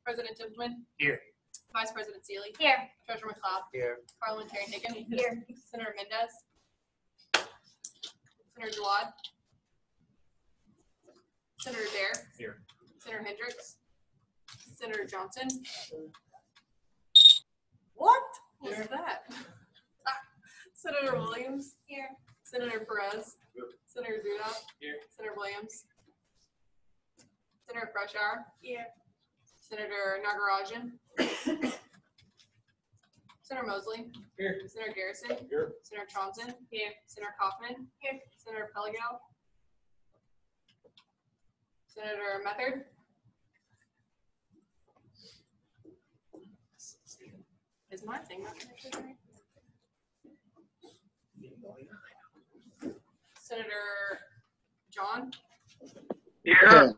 President Timpman. Here. Vice President Seeley. Here. Treasurer McLeod. Here. Parliamentarian Hicken. Here. Senator Mendez. Senator Jawad. Senator Dare. Here. Senator Hendricks. Senator Johnson. What? What was that? Senator Williams. Here. Senator Perez. Here. Senator Duda. Here. Senator Williams. Senator Freshour. Here. Senator Nagarajan. Senator Mosley. Here. Senator Garrison. Here. Senator Thompson. Here. Senator Kaufman. Here. Senator Pellegal. Senator Method. Is my thing not connected? Senator John. Here.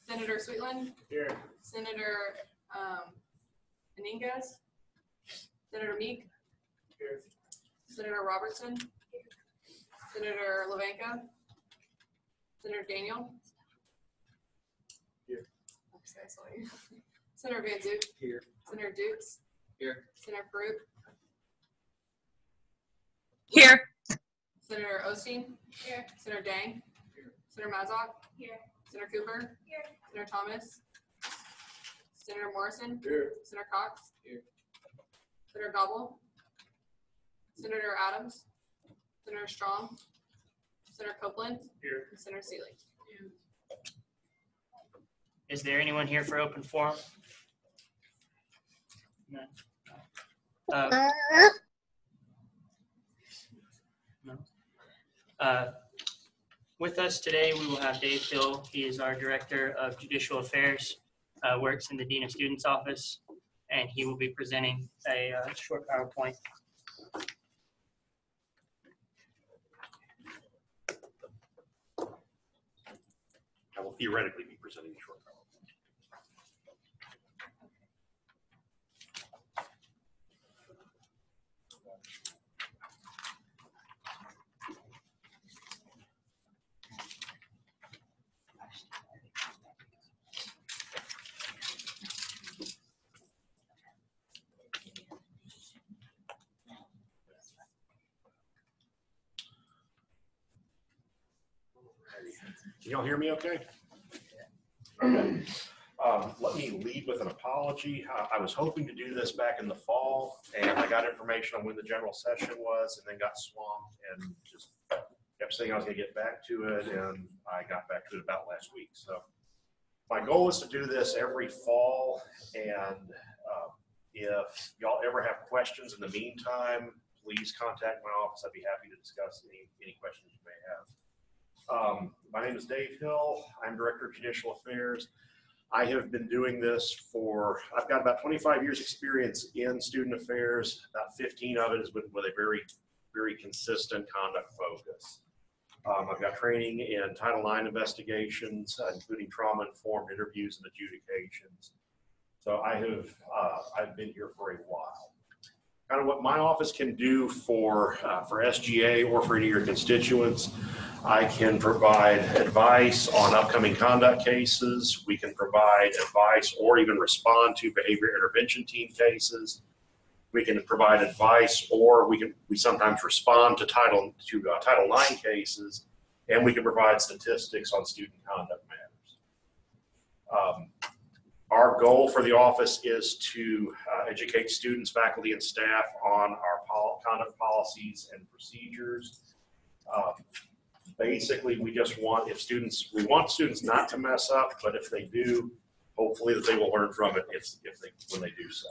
Senator Sweetland. Here. Senator Iniguez. Senator Meek. Here. Senator Robertson. Senator Levanka. Senator Daniel. Here. Okay, sorry. Senator Van Zook. Here. Senator Dukes. Here. Senator Farouk. Here. Senator Osteen. Here. Senator Dang. Here. Senator Mazzock. Here. Senator Cooper. Here. Senator Thomas. Senator Morrison. Here. Senator Cox. Here. Senator Gobble. Senator Adams. Senator Strong. Senator Copeland. Here. And Senator Seeley. Is there anyone here for open forum? No. No. With us today, we will have Dave Hill. He is our Director of Judicial Affairs, works in the Dean of Students office, and he will be presenting a short PowerPoint. I will theoretically be presenting a short PowerPoint. Can y'all hear me okay? Okay. Let me lead with an apology. I was hoping to do this back in the fall, and I got information on when the general session was and then got swamped and just kept saying I was going to get back to it, and I got back to it about last week. So my goal is to do this every fall, and if y'all ever have questions in the meantime, please contact my office. I'd be happy to discuss any questions you may have. My name is Dave Hill. I'm Director of Judicial Affairs. I have been doing this I've got about 25 years experience in student affairs. About 15 of it is with a very, very consistent conduct focus. I've got training in Title IX investigations, including trauma-informed interviews and adjudications. So I've been here for a while. Kind of what my office can do for SGA or for any of your constituents. I can provide advice on upcoming conduct cases. We can provide advice or even respond to behavior intervention team cases. We can provide advice, or we sometimes respond to Title IX cases, and we can provide statistics on student conduct matters. Our goal for the office is to educate students, faculty, and staff on our conduct policies and procedures. Basically, we want students not to mess up, but if they do, hopefully that they will learn from it when they do so.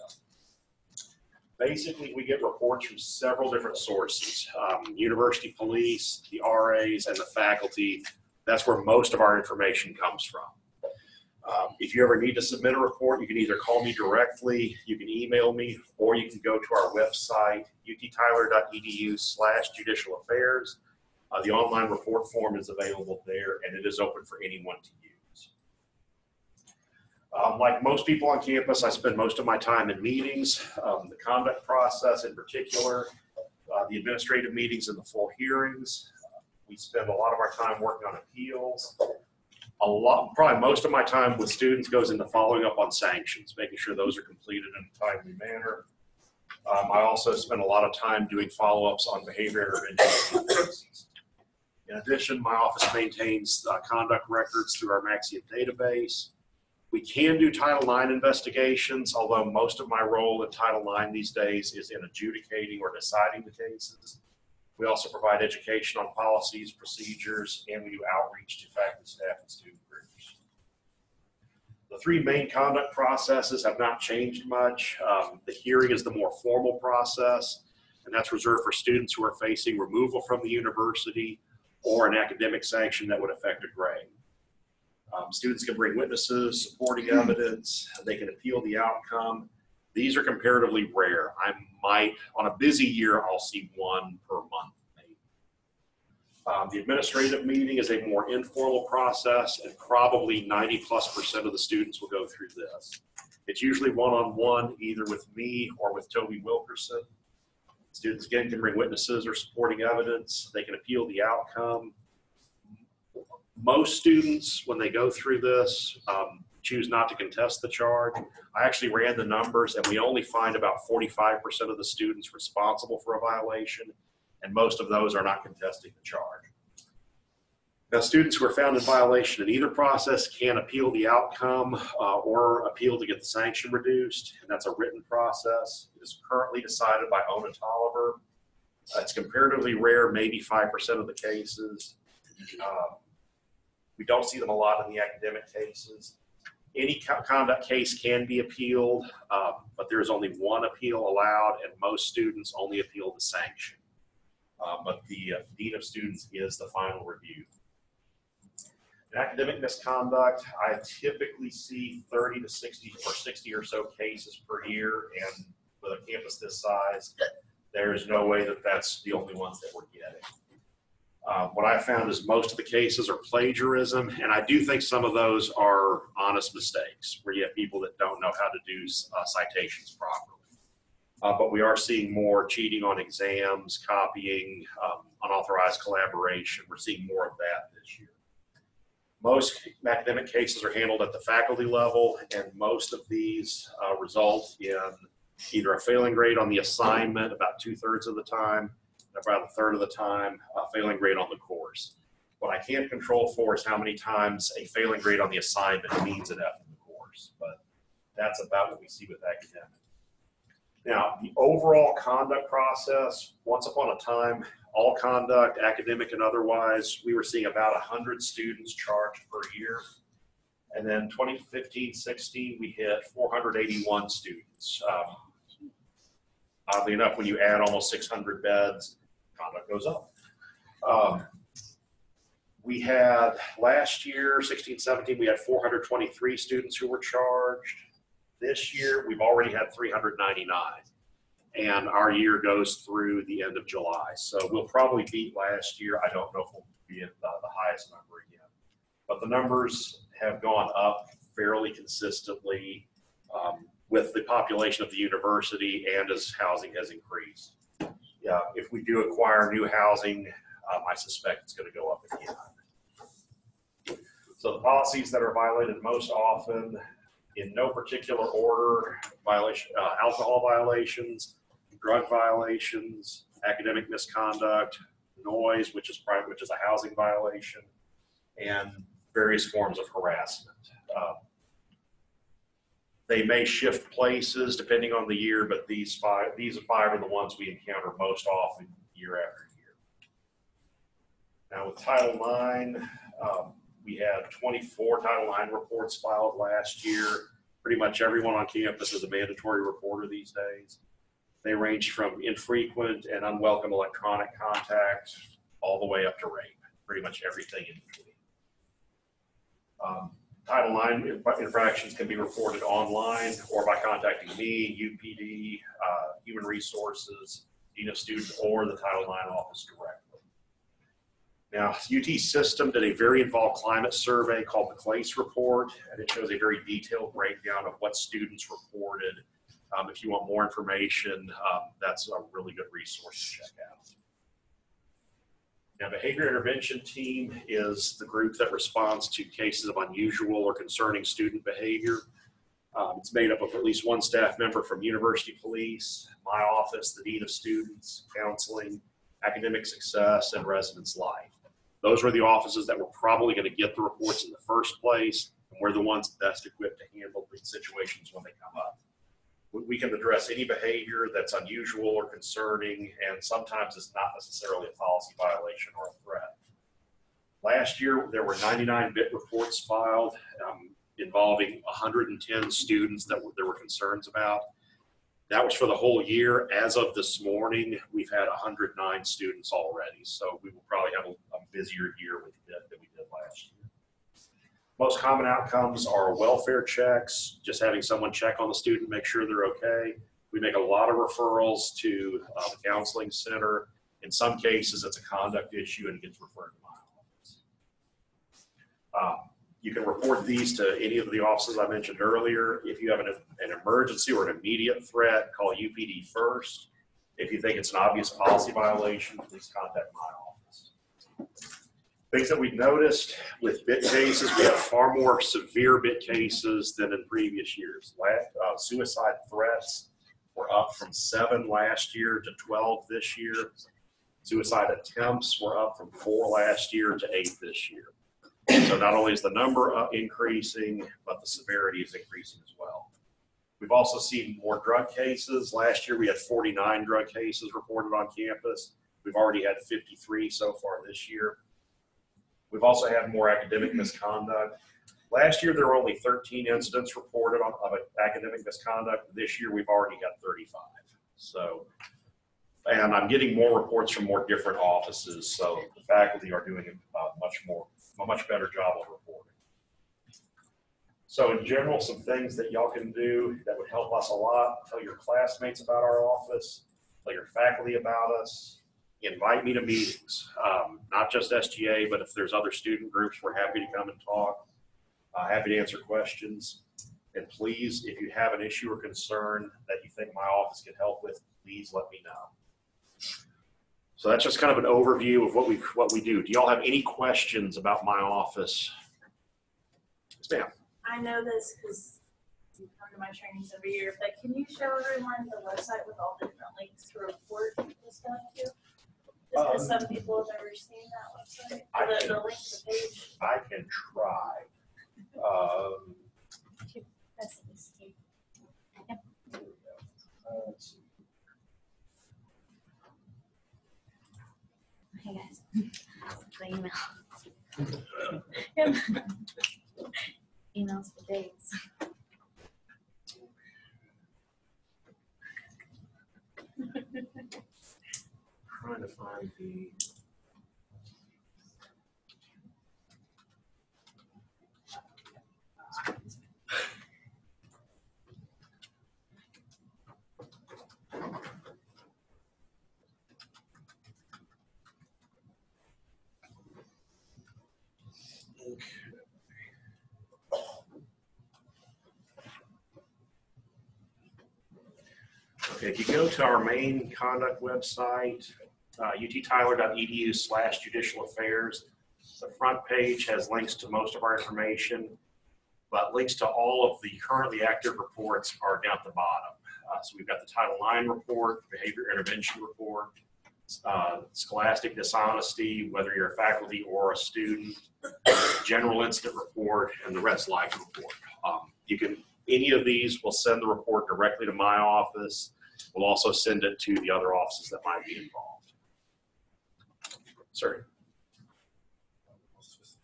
Basically, we get reports from several different sources, university police, the RAs, and the faculty. That's where most of our information comes from. If you ever need to submit a report, you can either call me directly, you can email me, or you can go to our website, uttyler.edu/judicial affairs. The online report form is available there, and it is open for anyone to use. Like most people on campus, I spend most of my time in meetings, the conduct process in particular, the administrative meetings and the full hearings. We spend a lot of our time working on appeals. Probably most of my time with students goes into following up on sanctions, making sure those are completed in a timely manner. I also spend a lot of time doing follow-ups on behavior intervention cases. In addition, my office maintains conduct records through our Maxium database. We can do Title IX investigations, although most of my role in Title IX these days is in adjudicating or deciding the cases. We also provide education on policies, procedures, and we do outreach to faculty, staff, and student groups. The three main conduct processes have not changed much. The hearing is the more formal process, and that's reserved for students who are facing removal from the university or an academic sanction that would affect a grade. Students can bring witnesses, supporting evidence, they can appeal the outcome. These are comparatively rare. I might, on a busy year, I'll see one per month, maybe. The administrative meeting is a more informal process, and probably 90+% of the students will go through this. It's usually one-on-one, either with me or with Toby Wilkerson. Students, again, can bring witnesses or supporting evidence. They can appeal the outcome. Most students, when they go through this, choose not to contest the charge. I actually ran the numbers, and we only find about 45% of the students responsible for a violation, and most of those are not contesting the charge. Now, students who are found in violation in either process can appeal the outcome or appeal to get the sanction reduced, and that's a written process. It is currently decided by Ona Tolliver. It's comparatively rare, maybe 5% of the cases. We don't see them a lot in the academic cases. Any conduct case can be appealed, but there is only one appeal allowed, and most students only appeal the sanction. But the Dean of Students is the final review. In academic misconduct, I typically see 30 to 60 or so cases per year, and with a campus this size, there's no way that that's the only ones that we're getting. What I found is most of the cases are plagiarism, and I do think some of those are honest mistakes, where you have people that don't know how to do citations properly. But we are seeing more cheating on exams, copying, unauthorized collaboration. We're seeing more of that this year. Most academic cases are handled at the faculty level, and most of these result in either a failing grade on the assignment about 2/3 of the time, about 1/3 of the time, a failing grade on the course. What I can't control for is how many times a failing grade on the assignment means an F in the course, but that's about what we see with academic. Now, the overall conduct process, once upon a time, all conduct, academic and otherwise, we were seeing about 100 students charged per year. And then 2015-16, we hit 481 students. Oddly enough, when you add almost 600 beds, conduct goes up. We had last year, 16-17, we had 423 students who were charged. This year, we've already had 399. And our year goes through the end of July. So we'll probably beat last year. I don't know if we'll be at the highest number again. But the numbers have gone up fairly consistently with the population of the university and as housing has increased. Yeah, if we do acquire new housing, I suspect it's going to go up again. So the policies that are violated most often, in no particular order, alcohol violations, drug violations, academic misconduct, noise, which is a housing violation, and various forms of harassment. They may shift places depending on the year, but these five are the ones we encounter most often year after year. Now with Title IX, we had 24 Title IX reports filed last year. Pretty much everyone on campus is a mandatory reporter these days. They range from infrequent and unwelcome electronic contact all the way up to rape, pretty much everything in between. Title IX infractions can be reported online or by contacting me, UPD, Human Resources, Dean of Student, or the Title IX office directly. Now, UT System did a very involved climate survey called the CLACE report, and it shows a very detailed breakdown of what students reported. If you want more information, that's a really good resource to check out. Now, behavior intervention team is the group that responds to cases of unusual or concerning student behavior. It's made up of at least one staff member from University Police, my office, the Dean of Students, Counseling, Academic Success, and Residence Life. Those were the offices that were probably going to get the reports in the first place, and we're the ones best equipped to handle these situations when they come up. We can address any behavior that's unusual or concerning, and sometimes it's not necessarily a policy violation or a threat. Last year, there were 99 BIT reports filed involving 110 students that there were concerns about. That was for the whole year. As of this morning, we've had 109 students already, so we will probably have a busier year with BIT than we did last year. Most common outcomes are welfare checks, just having someone check on the student, make sure they're okay. We make a lot of referrals to the counseling center. In some cases, it's a conduct issue and it gets referred to my office. You can report these to any of the offices I mentioned earlier. If you have an emergency or an immediate threat, call UPD first. If you think it's an obvious policy violation, please contact my office. Things that we've noticed with BIT cases, we have far more severe BIT cases than in previous years. Suicide threats were up from 7 last year to 12 this year. Suicide attempts were up from 4 last year to 8 this year. So not only is the number increasing, but the severity is increasing as well. We've also seen more drug cases. Last year we had 49 drug cases reported on campus. We've already had 53 so far this year. We've also had more academic misconduct. Last year, there were only 13 incidents reported of academic misconduct. This year, we've already got 35. So, and I'm getting more reports from more different offices. So the faculty are doing a much better job of reporting. So in general, some things that y'all can do that would help us a lot: tell your classmates about our office, tell your faculty about us. Invite me to meetings, not just SGA, but if there's other student groups, we're happy to come and talk, happy to answer questions. And please, if you have an issue or concern that you think my office can help with, please let me know. So that's just kind of an overview of what we do. Do y'all have any questions about my office? Yes, ma'am. I know this because you come to my trainings every year, but can you show everyone the website with all the different links to report and stuff too? Just because some people have never seen that website, the link to the page. I can try. Let's see. Hey guys, the email. Emails for days. Trying to find the. Okay, if you go to our main conduct website, uttyler.edu/judicial affairs, the front page has links to most of our information, but links to all of the currently active reports are down at the bottom. So we've got the Title IX report, behavior intervention report, scholastic dishonesty, whether you're a faculty or a student, general incident report, and the Res Life report. Any of these will send the report directly to my office. We'll also send it to the other offices that might be involved. Sir.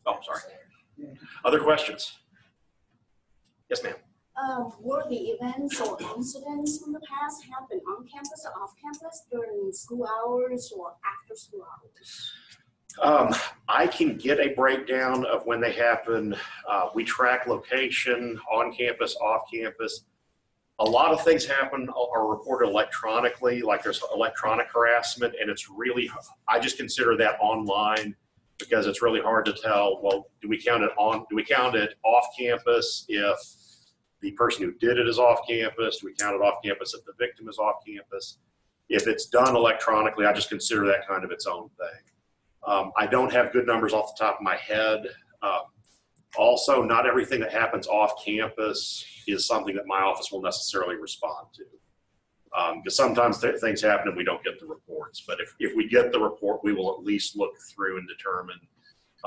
Oh, sorry. Other questions? Yes, ma'am. Were the events or incidents in the past happen on campus or off campus during school hours or after school hours? I can get a breakdown of when they happen. We track location, on campus, off campus. A lot of things happen are reported electronically, like there's electronic harassment, and it's really, I just consider that online because it's really hard to tell, well, do we count it off campus if the person who did it is off campus? Do we count it off campus if the victim is off campus? If it's done electronically, I just consider that kind of its own thing. I don't have good numbers off the top of my head. Also, not everything that happens off campus is something that my office will necessarily respond to. Because sometimes things happen and we don't get the reports. But if we get the report, we will at least look through and determine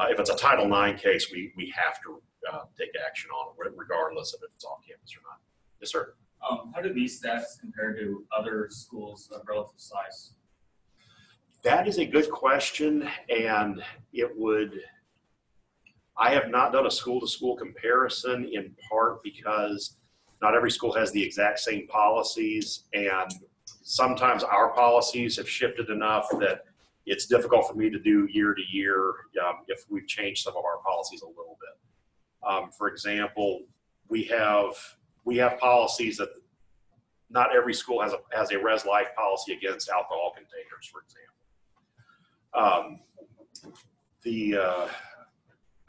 if it's a Title IX case, we have to take action on it, regardless of if it's off campus or not. Yes, sir. How do these stats compare to other schools of relative size? That is a good question, and I have not done a school-to-school comparison, in part because not every school has the exact same policies, and sometimes our policies have shifted enough that it's difficult for me to do year to year if we've changed some of our policies a little bit. For example, we have policies that not every school has a res life policy against alcohol containers, for example.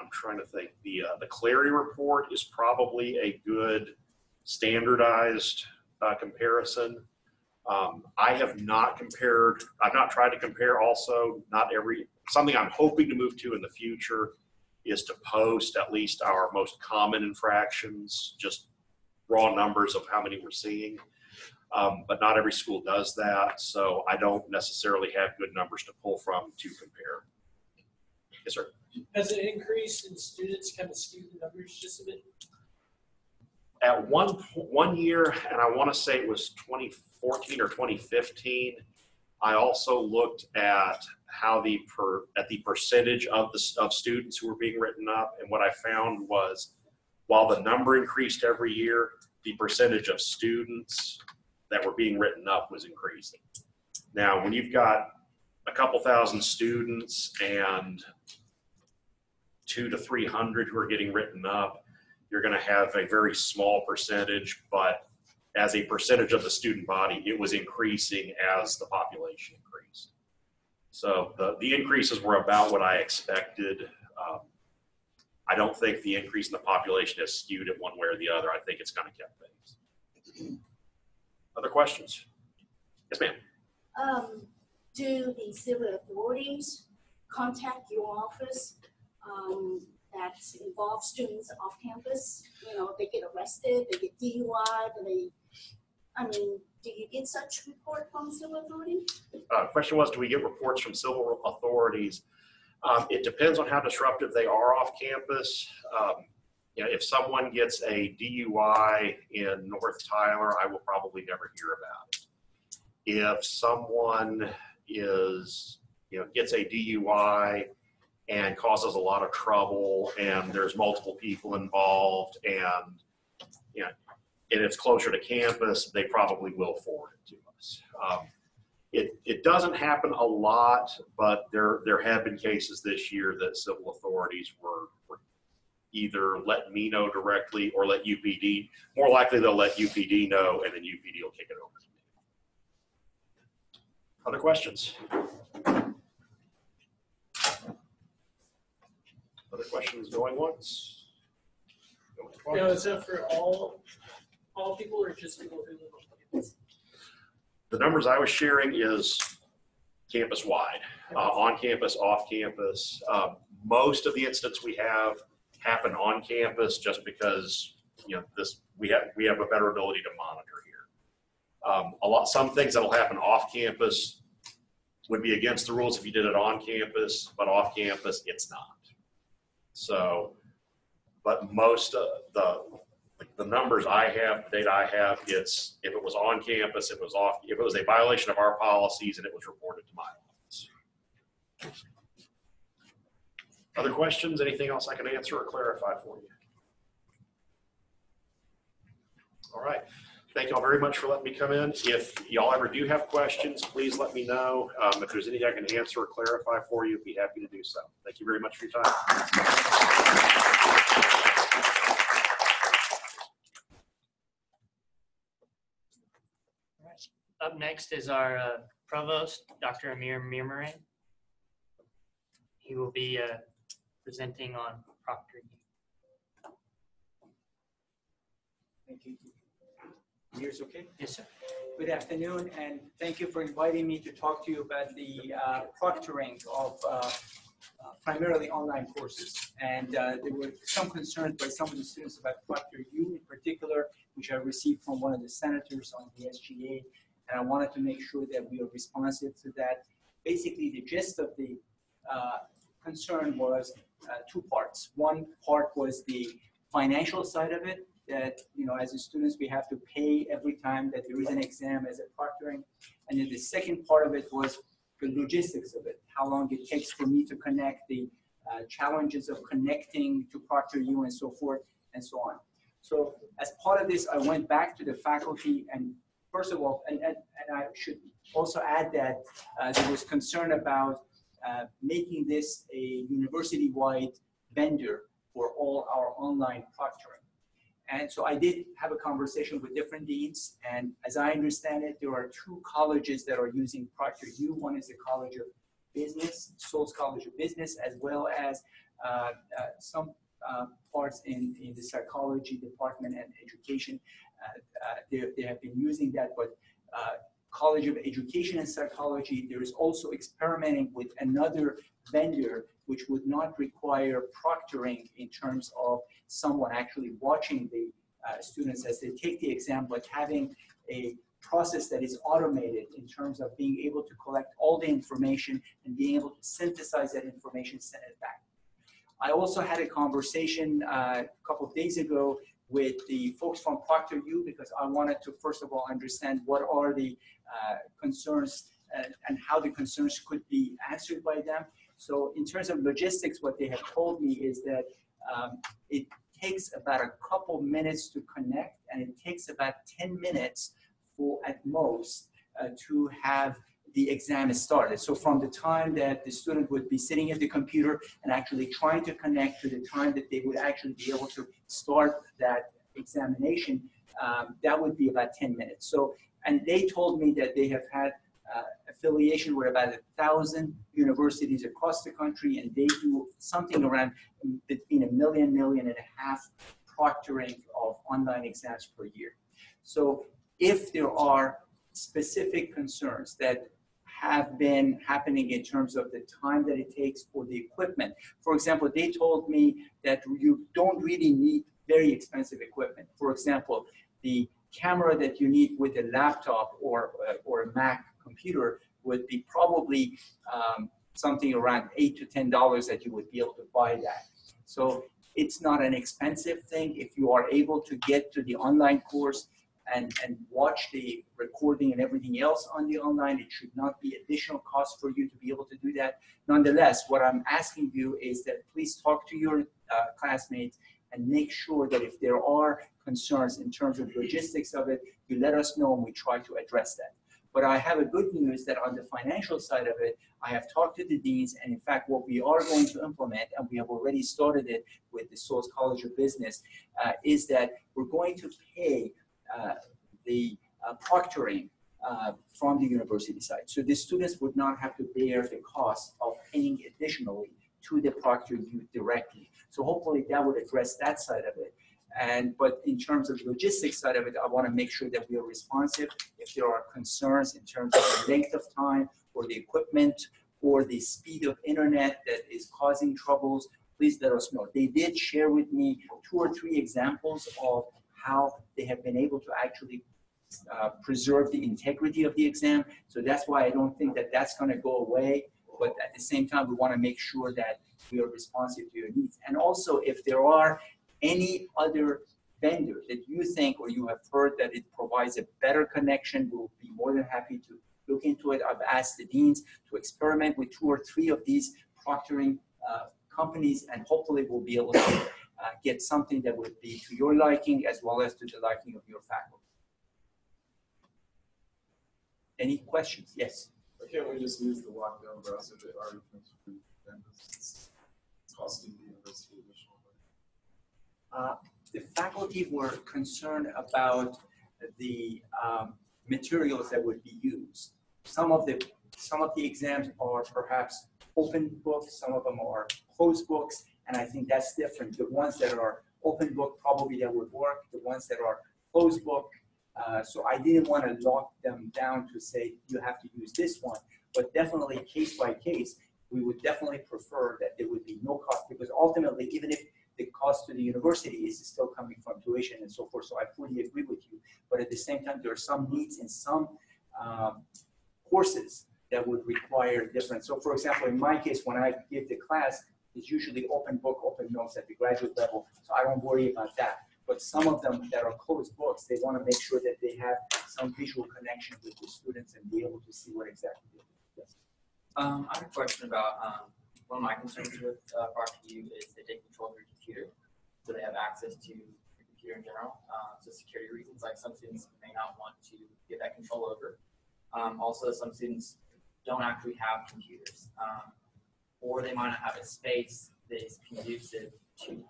I'm trying to think. The Clary report is probably a good standardized comparison. I have not compared. I've not tried to compare. Also, something I'm hoping to move to in the future is to post at least our most common infractions, just raw numbers of how many we're seeing. But not every school does that, so I don't necessarily have good numbers to pull from to compare. Yes, sir. Has an increase in students kind of skewed the numbers just a bit? At one year, and I want to say it was 2014 or 2015, I also looked at how the percentage of students who were being written up, and what I found was while the number increased every year, the percentage of students that were being written up was increasing. Now, when you've got a couple thousand students and 200 to 300 who are getting written up, you're going to have a very small percentage, but as a percentage of the student body, it was increasing as the population increased. So the increases were about what I expected. I don't think the increase in the population has skewed it one way or the other. I think it's kind of kept things. Other questions? Yes, ma'am. Do the civil authorities contact your office that involve students off campus? You know, they get arrested, they get DUI, do you get such report from civil authorities? Question was, do we get reports from civil authorities? It depends on how disruptive they are off campus. If someone gets a DUI in North Tyler, I will probably never hear about it. If someone gets a DUI and causes a lot of trouble and there's multiple people involved and it's closer to campus, they probably will forward it to us. It doesn't happen a lot, but there have been cases this year that civil authorities were either let me know directly or let UPD. More likely they'll let UPD know, and then UPD will kick it over to me. Other questions? Other questions going once? Going twice? Now, is that for all people or just people who live on campus? The numbers I was sharing is campus-wide, on campus, off campus. Most of the incidents we have happen on campus just because we have a better ability to monitor here. Some things that'll happen off campus would be against the rules if you did it on campus, but off campus it's not. So, but most of the numbers I have, the data I have, it's if it was on campus, it was off. If it was a violation of our policies, and it was reported to my office. Other questions? Anything else I can answer or clarify for you? All right. Thank y'all very much for letting me come in. If y'all ever do have questions, please let me know. If there's anything I can answer or clarify for you, I'd be happy to do so. Thank you very much for your time. Up next is our provost, Dr. Amir Mirmaran. He will be presenting on proctoring. Thank you. Ears okay? Yes, sir. Good afternoon, and thank you for inviting me to talk to you about the proctoring of primarily online courses. And there were some concerns by some of the students about ProctorU in particular, which I received from one of the senators on the SGA, and I wanted to make sure that we are responsive to that. Basically, the gist of the concern was two parts. One part was the financial side of it, that, you know, as students, we have to pay every time that there is an exam as a proctoring. And then the second part of it was the logistics of it, how long it takes for me to connect, the challenges of connecting to ProctorU and so forth and so on. So as part of this, I went back to the faculty, and first of all, and I should also add that there was concern about making this a university-wide vendor for all our online proctoring. And so I did have a conversation with different deans, and as I understand it, there are two colleges that are using ProctorU. One is the College of Business, Souls College of Business, as well as some parts in the psychology department and education. They have been using that, but College of Education and Psychology, there is also experimenting with another vendor which would not require proctoring in terms of someone actually watching the students as they take the exam, but having a process that is automated in terms of being able to collect all the information and being able to synthesize that information, send it back. I also had a conversation a couple of days ago with the folks from ProctorU, because I wanted to, first of all, understand what are the concerns and how the concerns could be answered by them. So in terms of logistics, what they have told me is that it takes about a couple minutes to connect, and it takes about 10 minutes for, at most, to have the exam started. So from the time that the student would be sitting at the computer and actually trying to connect to the time that they would actually be able to start that examination, that would be about 10 minutes. So, and they told me that they have had affiliation with about 1,000 universities across the country, and they do something around between 1 million, 1.5 million proctoring of online exams per year. So if there are specific concerns that have been happening in terms of the time that it takes for the equipment, for example, they told me that you don't really need very expensive equipment. For example, the camera that you need with a laptop or a Mac computer would be probably something around $8 to $10 that you would be able to buy that. So it's not an expensive thing. If you are able to get to the online course and watch the recording and everything else on the online, it should not be additional cost for you to be able to do that. Nonetheless, what I'm asking you is that please talk to your classmates and make sure that if there are concerns in terms of logistics of it, you let us know and we try to address that. But I have a good news that on the financial side of it, I have talked to the deans, and in fact, what we are going to implement, and we have already started it with the Souls College of Business, is that we're going to pay the proctoring from the university side. So the students would not have to bear the cost of paying additionally to the ProctorU directly. So hopefully that would address that side of it. But in terms of the logistics side of it, I want to make sure that we are responsive. If there are concerns in terms of the length of time or the equipment or the speed of internet that is causing troubles, please let us know. They did share with me 2 or 3 examples of how they have been able to actually preserve the integrity of the exam. So that's why I don't think that that's going to go away. But at the same time, we want to make sure that we are responsive to your needs. And also, if there are any other vendor that you think or you have heard that it provides a better connection, we'll be more than happy to look into it. I've asked the deans to experiment with 2 or 3 of these proctoring companies, and hopefully we'll be able to get something that would be to your liking as well as to the liking of your faculty. Any questions? Yes. Why can't we just use the lockdown browser that already comes from It's costing the university additional money. The faculty were concerned about the materials that would be used. Some of the exams are perhaps open books, some of them are closed books, and I think that's different. The ones that are open book, probably that would work. The ones that are closed book, So I didn't want to lock them down to say, you have to use this one, but definitely case by case, we would definitely prefer that there would be no cost, because ultimately, even if the cost to the university is still coming from tuition and so forth, so I fully agree with you. But at the same time, there are some needs in some courses that would require different. So for example, in my case, when I give the class, it's usually open book, open notes at the graduate level, so I don't worry about that. But some of them that are closed books, they want to make sure that they have some visual connection with the students and be able to see what exactly they do. Yes. I have a question about one of my concerns with ProctorU is they take control of your computer, so they have access to your computer in general. So security reasons, like some students may not want to get that control over. Also, some students don't actually have computers, or they might not have a space that is conducive to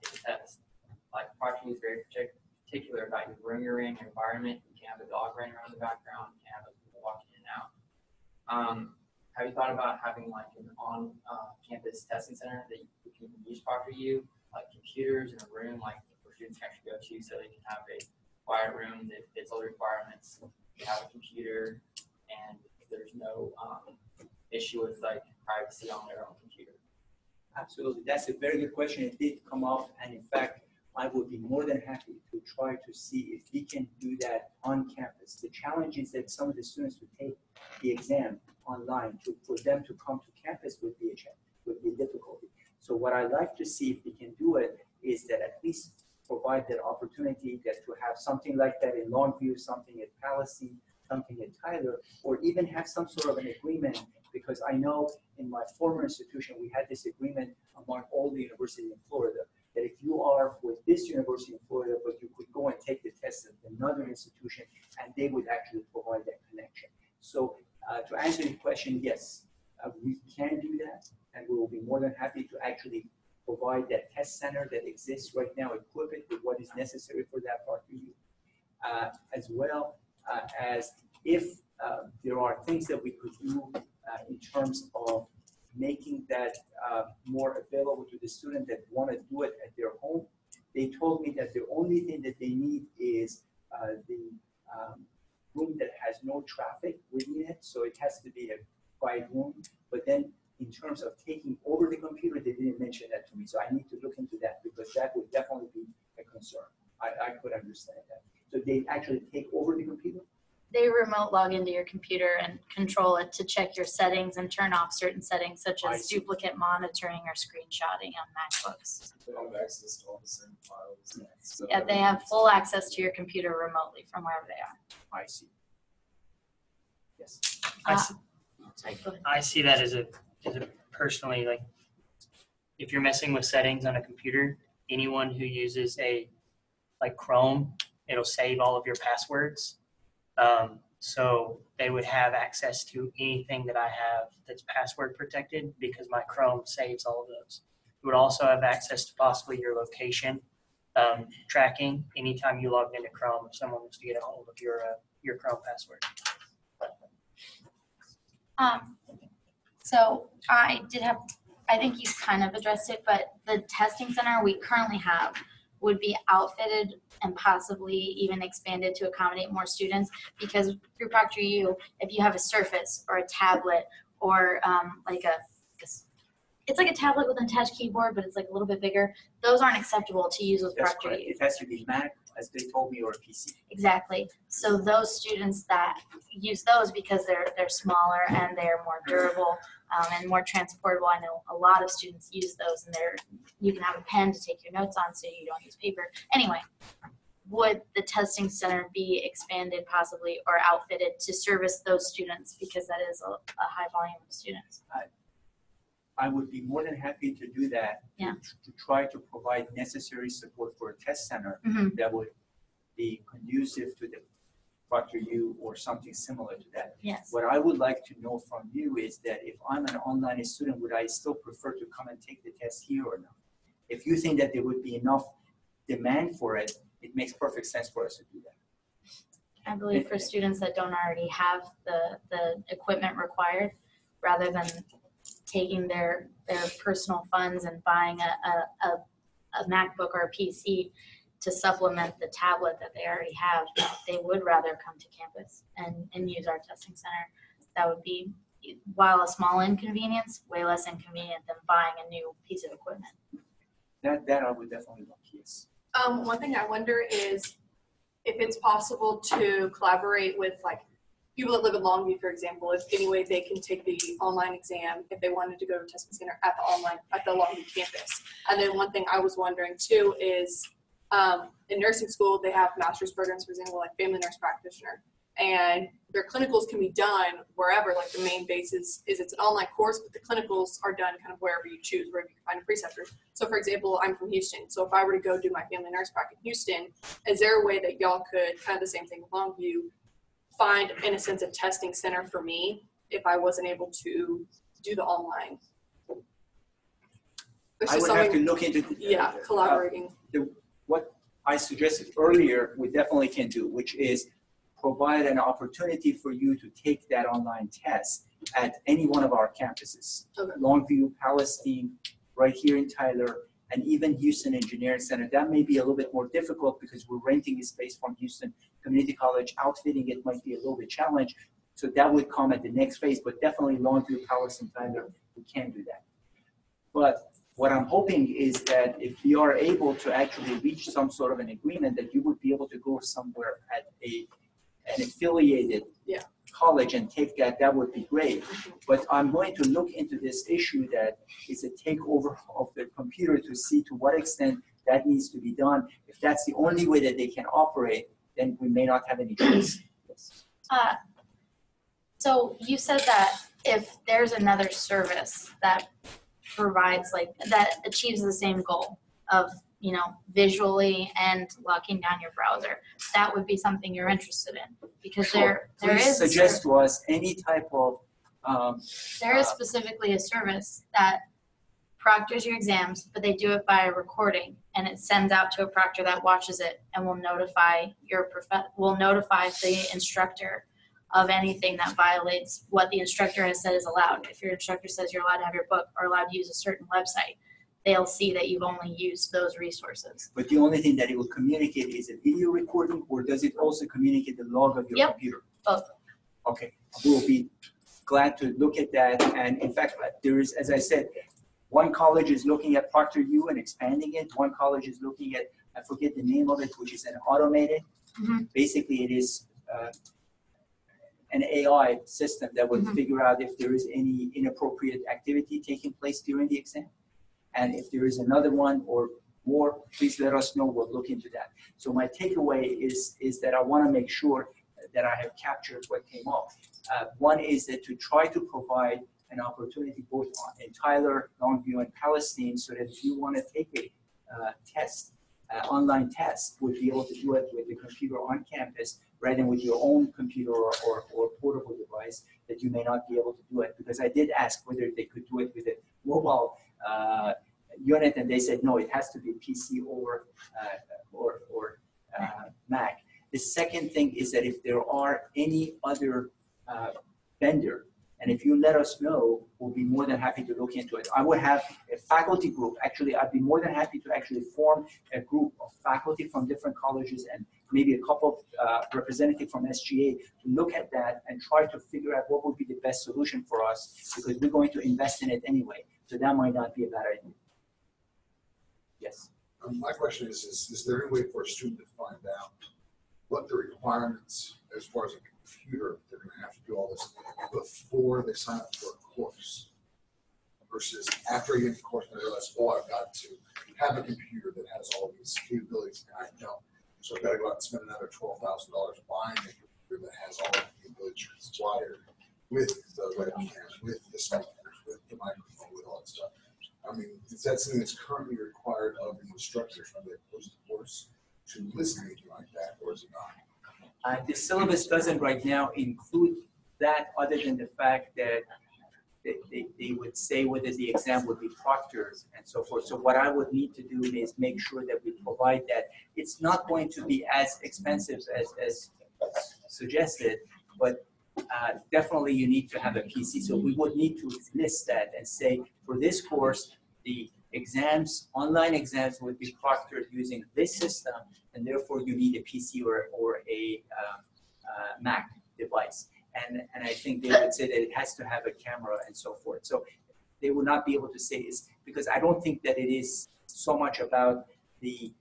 take a test. Like ProctorU is very particular about your room you're in, your environment. You can't have a dog running around in the background. You can't have people walking in and out. Have you thought about having like an on-campus testing center that you can use ProctorU, like computers in a room, like where students can actually go to, so they can have a quiet room that fits all the requirements. You have a computer, and there's no issue with like privacy on their own computer. Absolutely, that's a very good question. It did come up, and in fact, I would be more than happy to try to see if we can do that on campus. The challenge is that some of the students would take the exam online. For them to come to campus would be a difficulty. So what I'd like to see if we can do it is that at least provide that opportunity that to have something like that in Longview, something at Palestine, something at Tyler, or even have some sort of an agreement, because I know in my former institution, we had this agreement among all the universities in Florida, that if you are with this university in Florida, but you could go and take the test at another institution, and they would actually provide that connection. So to answer your question, yes, we can do that, and we will be more than happy to actually provide that test center that exists right now, equip it with what is necessary for that part for you, as well as if there are things that we could do in terms of making that more available to the student that want to do it at their home. They told me that the only thing that they need is the room that has no traffic within it, so it has to be a quiet room. But then in terms of taking over the computer, they didn't mention that to me, so I need to look into that, because that would definitely be a concern. I could understand that. So they actually take over the computer? They remote log into your computer and control it to check your settings and turn off certain settings, such as duplicate monitoring or screenshotting on MacBooks. They have access to all the same files. So Yeah, they have full access to your computer remotely from wherever they are. I see. Yes. Sorry, go ahead. I see that as a personally, like, if you're messing with settings on a computer, anyone who uses like Chrome, it'll save all of your passwords. So they would have access to anything that I have that's password protected, because my Chrome saves all of those. You would also have access to possibly your location tracking anytime you logged into Chrome if someone wants to get a hold of your Chrome password. So I think you kind of addressed it, but the testing center we currently have would be outfitted and possibly even expanded to accommodate more students, because through ProctorU, if you have a Surface or a tablet or it's like a tablet with an attached keyboard, but it's like a little bit bigger, those aren't acceptable to use with That's correct. ProctorU. It has to be Mac, as they told me, or a PC. Exactly. So those students that use those, because they're smaller and they're more durable and more transportable. I know a lot of students use those, and you can have a pen to take your notes on, so you don't use paper. Anyway, would the testing center be expanded possibly or outfitted to service those students, because that is a high volume of students? I would be more than happy to do that. Yeah. To try to provide necessary support for a test center Mhm. that would be conducive to the ProctorU or something similar to that. Yes. What I would like to know from you is that if I'm an online student, would I still prefer to come and take the test here or not? If you think that there would be enough demand for it, it makes perfect sense for us to do that. I believe for students that don't already have the equipment required, rather than taking their personal funds and buying a MacBook or a PC, to supplement the tablet that they already have, they would rather come to campus and use our testing center. That would be, while a small inconvenience, way less inconvenient than buying a new piece of equipment. That I would definitely look, yes. One thing I wonder is if it's possible to collaborate with like people that live in Longview, for example, if any way they can take the online exam if they wanted to go to testing center at the Longview campus. And then one thing I was wondering too is in nursing school, they have master's programs, for example, like family nurse practitioner, and their clinicals can be done wherever. Like the main base is it's an online course, but the clinicals are done kind of wherever you choose, wherever you can find a preceptor. So for example, I'm from Houston. So if I were to go do my family nurse practice in Houston, is there a way that y'all could, kind of the same thing with Longview, find, in a sense, a testing center for me if I wasn't able to do the online? It's I just would have to something- look into. Yeah, collaborating. What I suggested earlier, we definitely can do, which is provide an opportunity for you to take that online test at any one of our campuses. Okay. Longview, Palestine, right here in Tyler, and even Houston Engineering Center. That may be a little bit more difficult because we're renting a space from Houston Community College. Outfitting it might be a little bit challenged. So that would come at the next phase, but definitely Longview, Palestine, Tyler, we can do that. But what I'm hoping is that if we are able to actually reach some sort of an agreement that you would be able to go somewhere at an affiliated college and take that, that would be great. But I'm going to look into this issue that is a takeover of the computer to see to what extent that needs to be done. If that's the only way that they can operate, then we may not have any choice. Yes. So you said that if there's another service that provides that achieves the same goal of, visually and locking down your browser, that would be something you're interested in, because Sure. there Please is suggest to us any type of there is specifically a service that proctors your exams, but they do it by a recording, and it sends out to a proctor that watches it and will notify the instructor of anything that violates what the instructor has said is allowed. If your instructor says you're allowed to have your book or allowed to use a certain website, they'll see that you've only used those resources. But the only thing that it will communicate is a video recording, or does it also communicate the log of your computer? Both. Okay, we'll be glad to look at that. And in fact, there is, as I said, one college is looking at ProctorU and expanding it. One college is looking at, I forget the name of it, which is an automated. Mm-hmm. Basically, it is an AI system that would figure out if there is any inappropriate activity taking place during the exam. And if there is another one or more, please let us know. We'll look into that. So my takeaway is that I want to make sure that I have captured what came up. One is that to try to provide an opportunity both in Tyler, Longview, and Palestine, so that if you want to take a test, online test, would be able to do it with the computer on campus rather than with your own computer or portable device that you may not be able to do it. Because I did ask whether they could do it with a mobile unit, and they said no, it has to be PC or Mac. The second thing is that if there are any other vendor, and if you let us know, we'll be more than happy to look into it. I would have a faculty group. Actually, I'd be more than happy to actually form a group of faculty from different colleges and maybe a couple of representatives from SGA to look at that and try to figure out what would be the best solution for us, because we're going to invest in it anyway. So that might not be a bad idea. Yes. My question is there any way for a student to find out what the requirements as far as a computer, they're going to have to do all this before they sign up for a course versus after you get the course and they realize, oh, I've got to have a computer that has all these capabilities and I don't. So I've got to go out and spend another $12,000 buying a computer that has all the capabilities required with the webcam, with the speakers, with the microphone, with all that stuff. I mean, is that something that's currently required of the instructors when they post the course to listen to anything like that, or is it not? The syllabus doesn't right now include that, other than the fact that they would say whether the exam would be proctored and so forth. So what I would need to do is make sure that we provide that. It's not going to be as expensive as suggested, but definitely you need to have a PC. So we would need to list that and say, for this course, the exams, online exams would be proctored using this system, and therefore you need a PC or a Mac device. And I think they would say that it has to have a camera and so forth. So they would not be able to say it's because I don't think that it is so much about the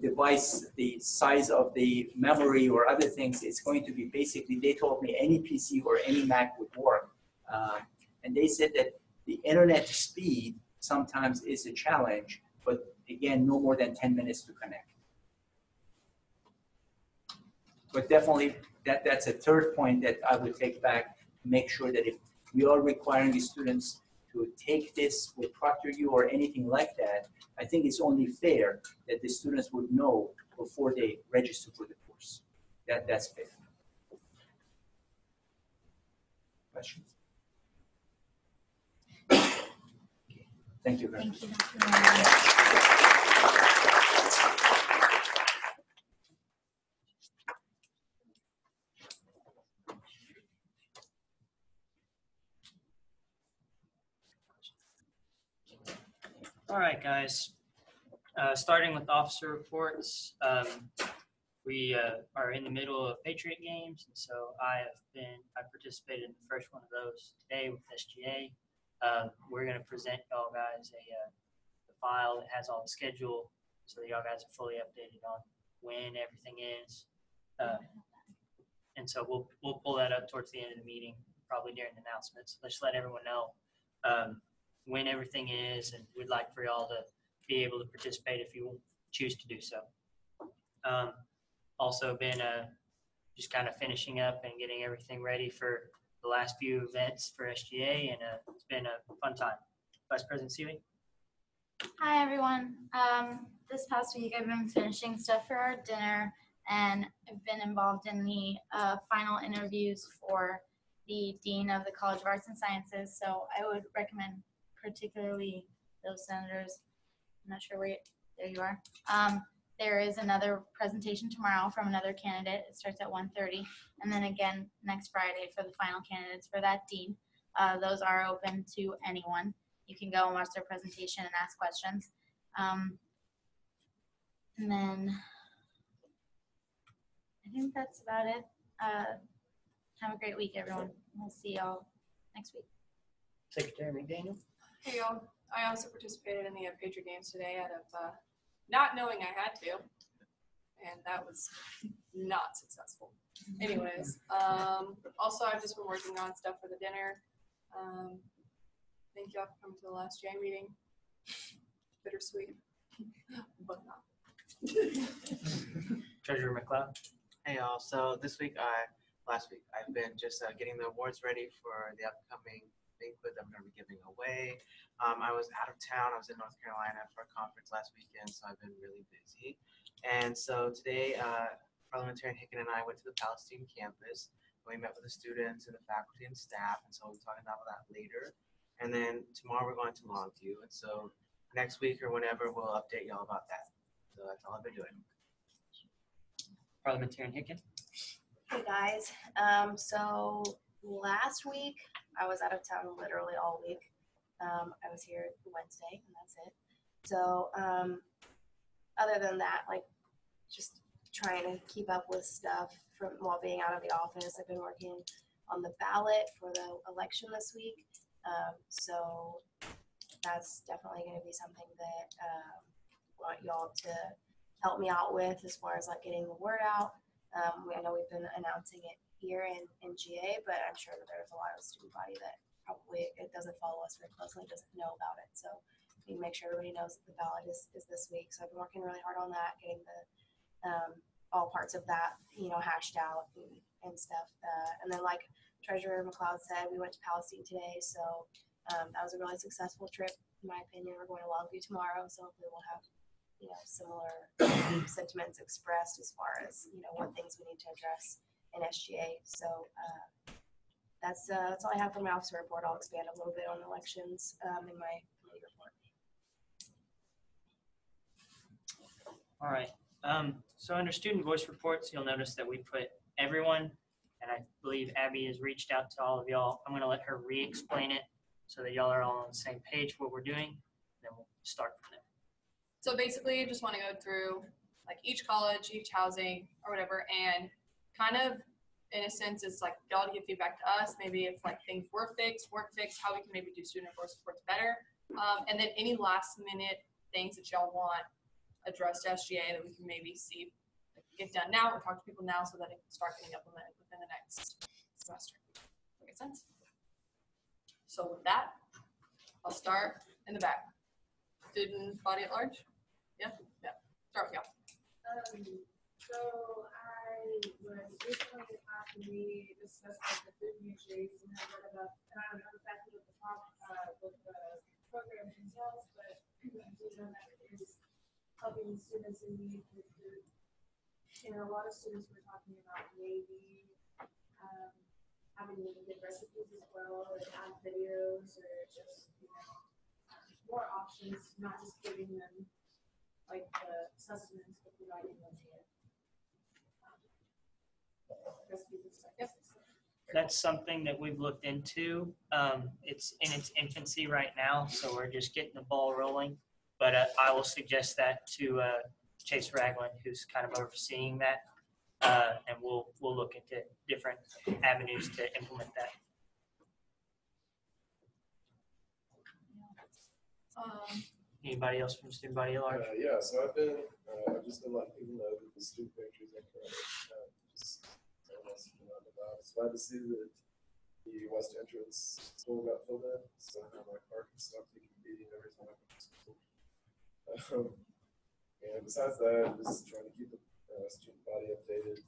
device, the size of the memory or other things. It's going to be basically, they told me any PC or any Mac would work. And they said that the internet speed sometimes is a challenge, but again, no more than 10 minutes to connect. But definitely, that's a third point that I would take back to make sure that if we are requiring the students to take this with ProctorU or anything like that, I think it's only fair that the students would know before they register for the course. That's fair. Questions? Thank you very much. Thank you, Dr. Ryan. All right, guys. Starting with officer reports, we are in the middle of Patriot games, and so I participated in the first one of those today with SGA. We're going to present y'all guys a file that has all the schedule, so that y'all guys are fully updated on when everything is. And so we'll pull that up towards the end of the meeting, probably during the announcements. Let's let everyone know when everything is, and we'd like for y'all to be able to participate if you choose to do so. Also been just kind of finishing up and getting everything ready for the last few events for SGA, and it's been a fun time. Vice President Seeley? Hi, everyone. This past week, I've been finishing stuff for our dinner, and I've been involved in the final interviews for the Dean of the College of Arts and Sciences. So I would recommend particularly those senators. I'm not sure where there you are. There is another presentation tomorrow from another candidate. It starts at 1:30, and then again next Friday for the final candidates for that dean. Those are open to anyone. You can go and watch their presentation and ask questions. And then I think that's about it. Have a great week, everyone. We'll see y'all next week. Secretary McDaniel? Hey y'all, I also participated in the Patriot games today out of not knowing I had to, and that was not successful. Anyways, also I've just been working on stuff for the dinner. Thank y'all for coming to the last J meeting. Bittersweet, but not. Treasurer McLeod? Hey y'all, so last week, I've been just getting the awards ready for the upcoming banquet that I'm going to be giving away. I was out of town. I was in North Carolina for a conference last weekend, so I've been really busy. And so today, Parliamentarian Hicken and I went to the Palestine campus. We met with the students and the faculty and staff, and so we'll be talking about that later. And then tomorrow we're going to Longview, and so next week or whenever we'll update y'all about that. So that's all I've been doing. Parliamentarian Hicken? Hey guys, so last week I was out of town literally all week. I was here Wednesday and that's it. So other than that, like just trying to keep up with stuff from while being out of the office. I've been working on the ballot for the election this week. So that's definitely going to be something that I want y'all to help me out with as far as like getting the word out. I know we've been announcing it here in GA, but I'm sure that there's a lot of student body that probably it doesn't follow us very closely, doesn't know about it. So we need to make sure everybody knows that the ballot is this week. So I've been working really hard on that, getting the all parts of that, hashed out and stuff. And then like Treasurer McLeod said, we went to Palestine today. So that was a really successful trip, in my opinion. We're going to Longview tomorrow, so hopefully we'll have similar sentiments expressed as far as what things we need to address in SGA. So that's all I have for my officer report. I'll expand a little bit on elections in my committee report. All right. So under student voice reports, you'll notice that we put everyone, and I believe Abby has reached out to all of y'all. I'm going to let her re-explain it so that y'all are all on the same page for what we're doing. Then we'll start from there. So basically, you just want to go through like each college, each housing, or whatever, and kind of, in a sense, it's like y'all to give feedback to us. Maybe if like things weren't fixed, how we can maybe do student affordable supports better, and then any last minute things that y'all want addressed to SGA that we can maybe see get done now or talk to people now so that it can start getting implemented within the next semester. That makes sense? So with that, I'll start in the back. Student body at large? Yeah? Yeah. Start with y'all. So I was recently after we discussed like the food pantries and I read about, and I don't know exactly what the what the program entails, but I do know that it is helping students in need with food. And a lot of students were talking about maybe having them get recipes as well, or add videos, or just more options, not just giving them like the sustenance, but providing them recipes and stuff. Yes. That's something that we've looked into. It's in its infancy right now, so we're just getting the ball rolling. But I will suggest that to Chase Ragland, who's kind of overseeing that, and we'll look into different avenues to implement that. Anybody else from student body at large? Yeah, so I've just been letting people know that the student pantries are currently just it's glad to see that the west entrance school got filled in, so now my car can stop taking a beating every time I come to school. And besides that, just trying to keep the student body updated,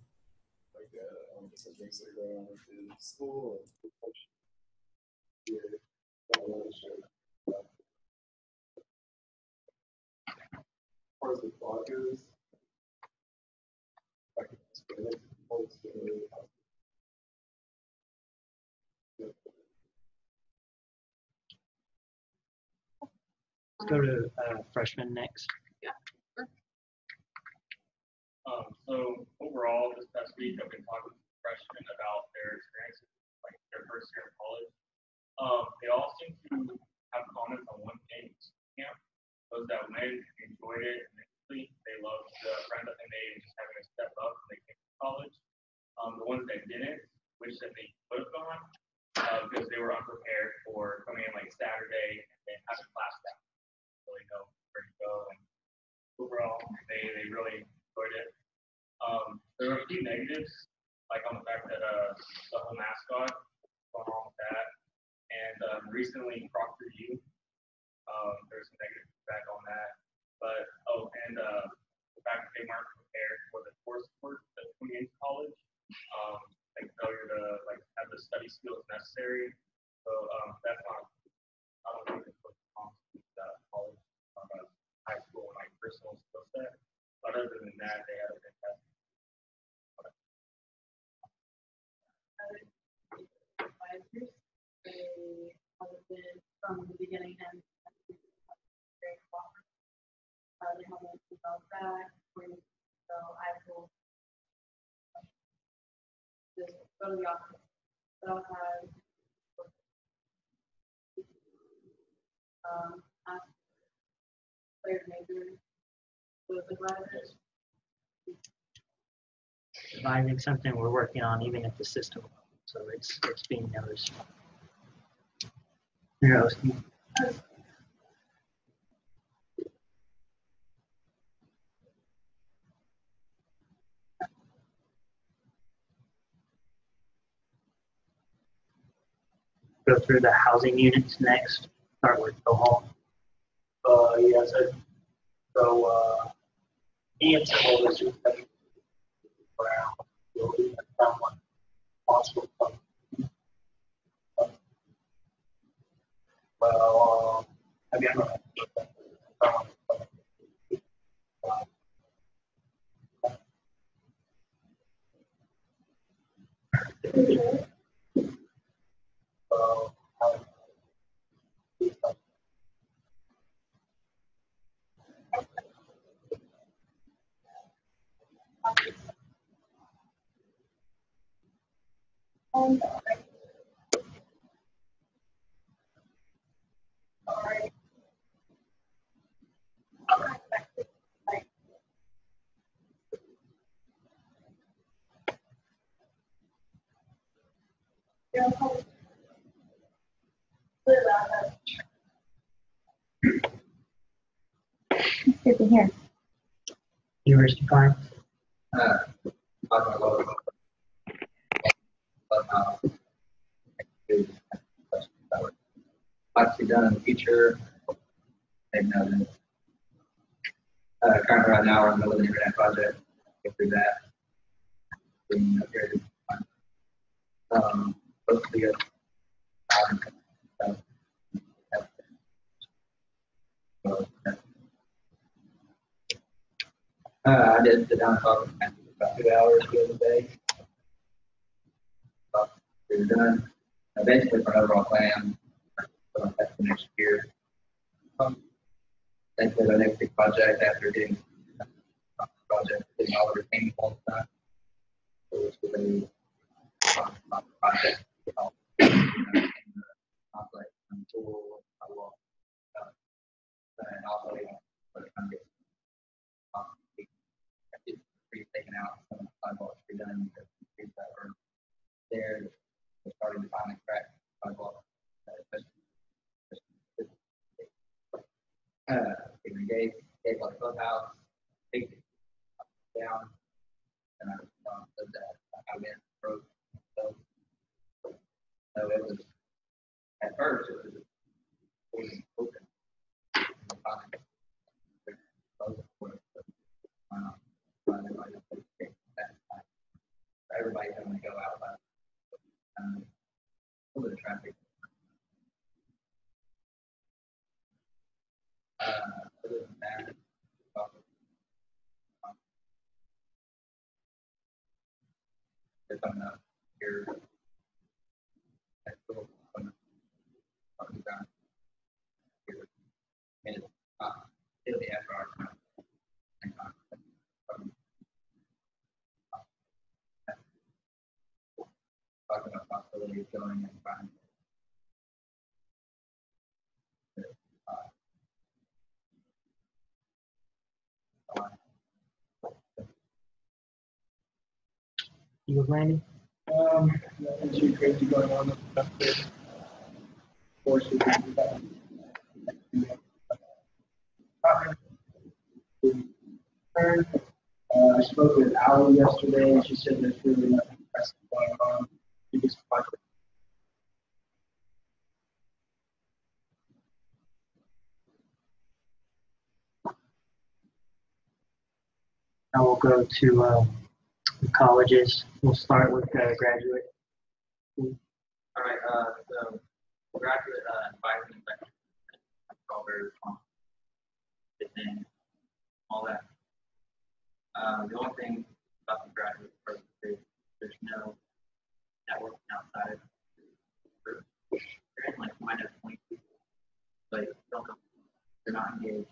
like on different things that are going on with the school and as far as the blog goes, I can explain it. Let's go to freshman next. So overall, this past week, I've been talking to freshmen about their experiences, like their first year of college. They all seem to have comments on one thing, camp. Those that went enjoyed it immensely. They loved the friend and they just having to step up when they came to college. The ones that didn't, wish that they could have gone because they were unprepared for coming in like Saturday and then having class down. Really know where to go. And overall, they really enjoyed it. There were a few negatives, like on the fact that the whole mascot, what's wrong with that. And recently, Proctor U, there's some negative feedback on that. But, the fact that they weren't prepared for the coursework that's coming into college, like failure to like have the study skills necessary. So that's not, I don't think it's what college, high school, and like personal skill set. But other than that, they had a fantastic. Advisors, they have been from the beginning and very cooperative. They help us develop that. So I will just go to the office. So I'll have ask player major with the collaborators. I think something we're working on even at the system level, so it's being noticed. Go through the housing units next. Start with the hall. Yes, so And some of those around building and someone possible. Well, have you ever Good to hear. University Farm. Talking a little bit about how to what's to be done in the future. And currently right now we're in the middle of an internet project. Get through that. Bringing up here. Supposed to be a I did sit down and talk with Matthew for about 2 hours the other day. We were done. Basically, for an overall plan, that's the next year. Basically, the next big project after getting getting all the retaining walls done. So it's really project. Complex and tool, and also, what it kind of trees taken out, some of the sidewalks redone, the trees that were there, we're starting to finally crack sidewalks. We gave like clubhouse, take it down, and I said that I went broke. So it was, at first, it was open. Everybody's having to go out over the traffic. Other than that, they're coming up here. It'll be after our time. Talking about possibility of going and finding. You Randy? There's crazy going on up there. Forces I spoke with Allie yesterday, and she said there's really nothing pressing going on. Biggest project. Now we'll go to the colleges. We'll start with graduate. All right, so graduate advising section, all very responsible, and all that. The only thing about the graduate program is there's no networking outside of the group. They're in like might have 20 people, but they're not engaged.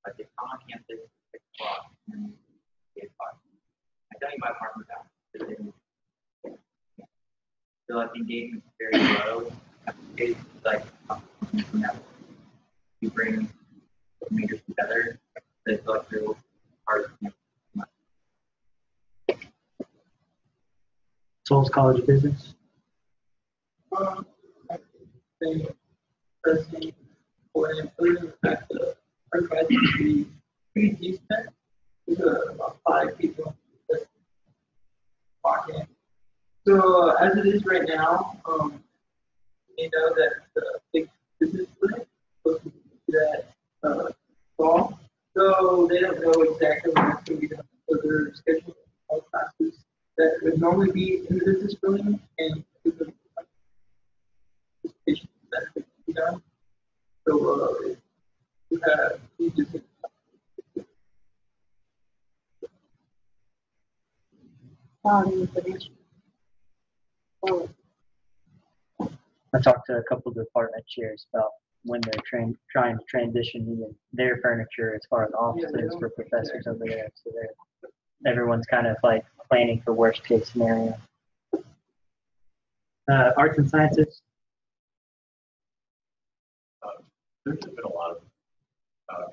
Like they come on campus at 6 o'clock and 8 o'clock. I tell you my apartment now. So like the engagement is very low. It's like you bring majors together. It's like real hard. Souls College of Business. I think personally, for the fact that our graduate is pretty decent. There's about 5 people that walk in. So as it is right now, you know that the big business clinic goes to that fall. So they don't know exactly when it's going to be done. So they're scheduling all classes that would normally be in the business building and the participation that could be done. So we have 2 different. I talked to a couple of department chairs about when they're trying to transition even their furniture as far as offices for professors over there. So everyone's kind of like planning for worst case scenario. Arts and sciences. There's been a lot of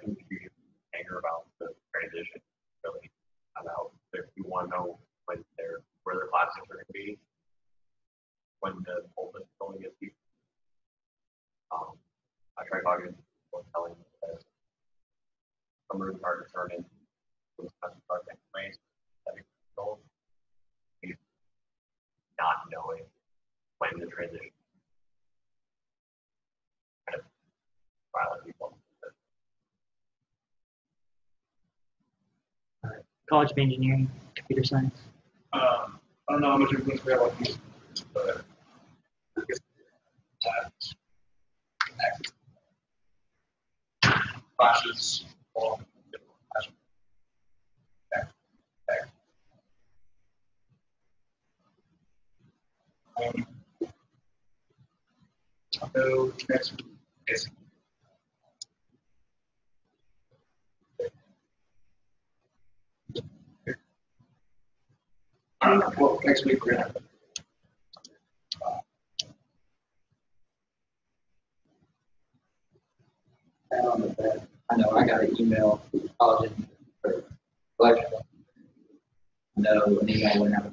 confusion anger about the transition. Really, about if you want to know where their classes are going to be. when the open only gets people. I tried talking to people and telling them that some rooms are determined for this kind of start next place. Not knowing when the transition kind of violent people. College of Engineering, Computer Science. I don't know how much influence we have on these, but I guess classes all different classes. So next week is well, next week we're gonna I know I got an email from the college for election. No, an email went out.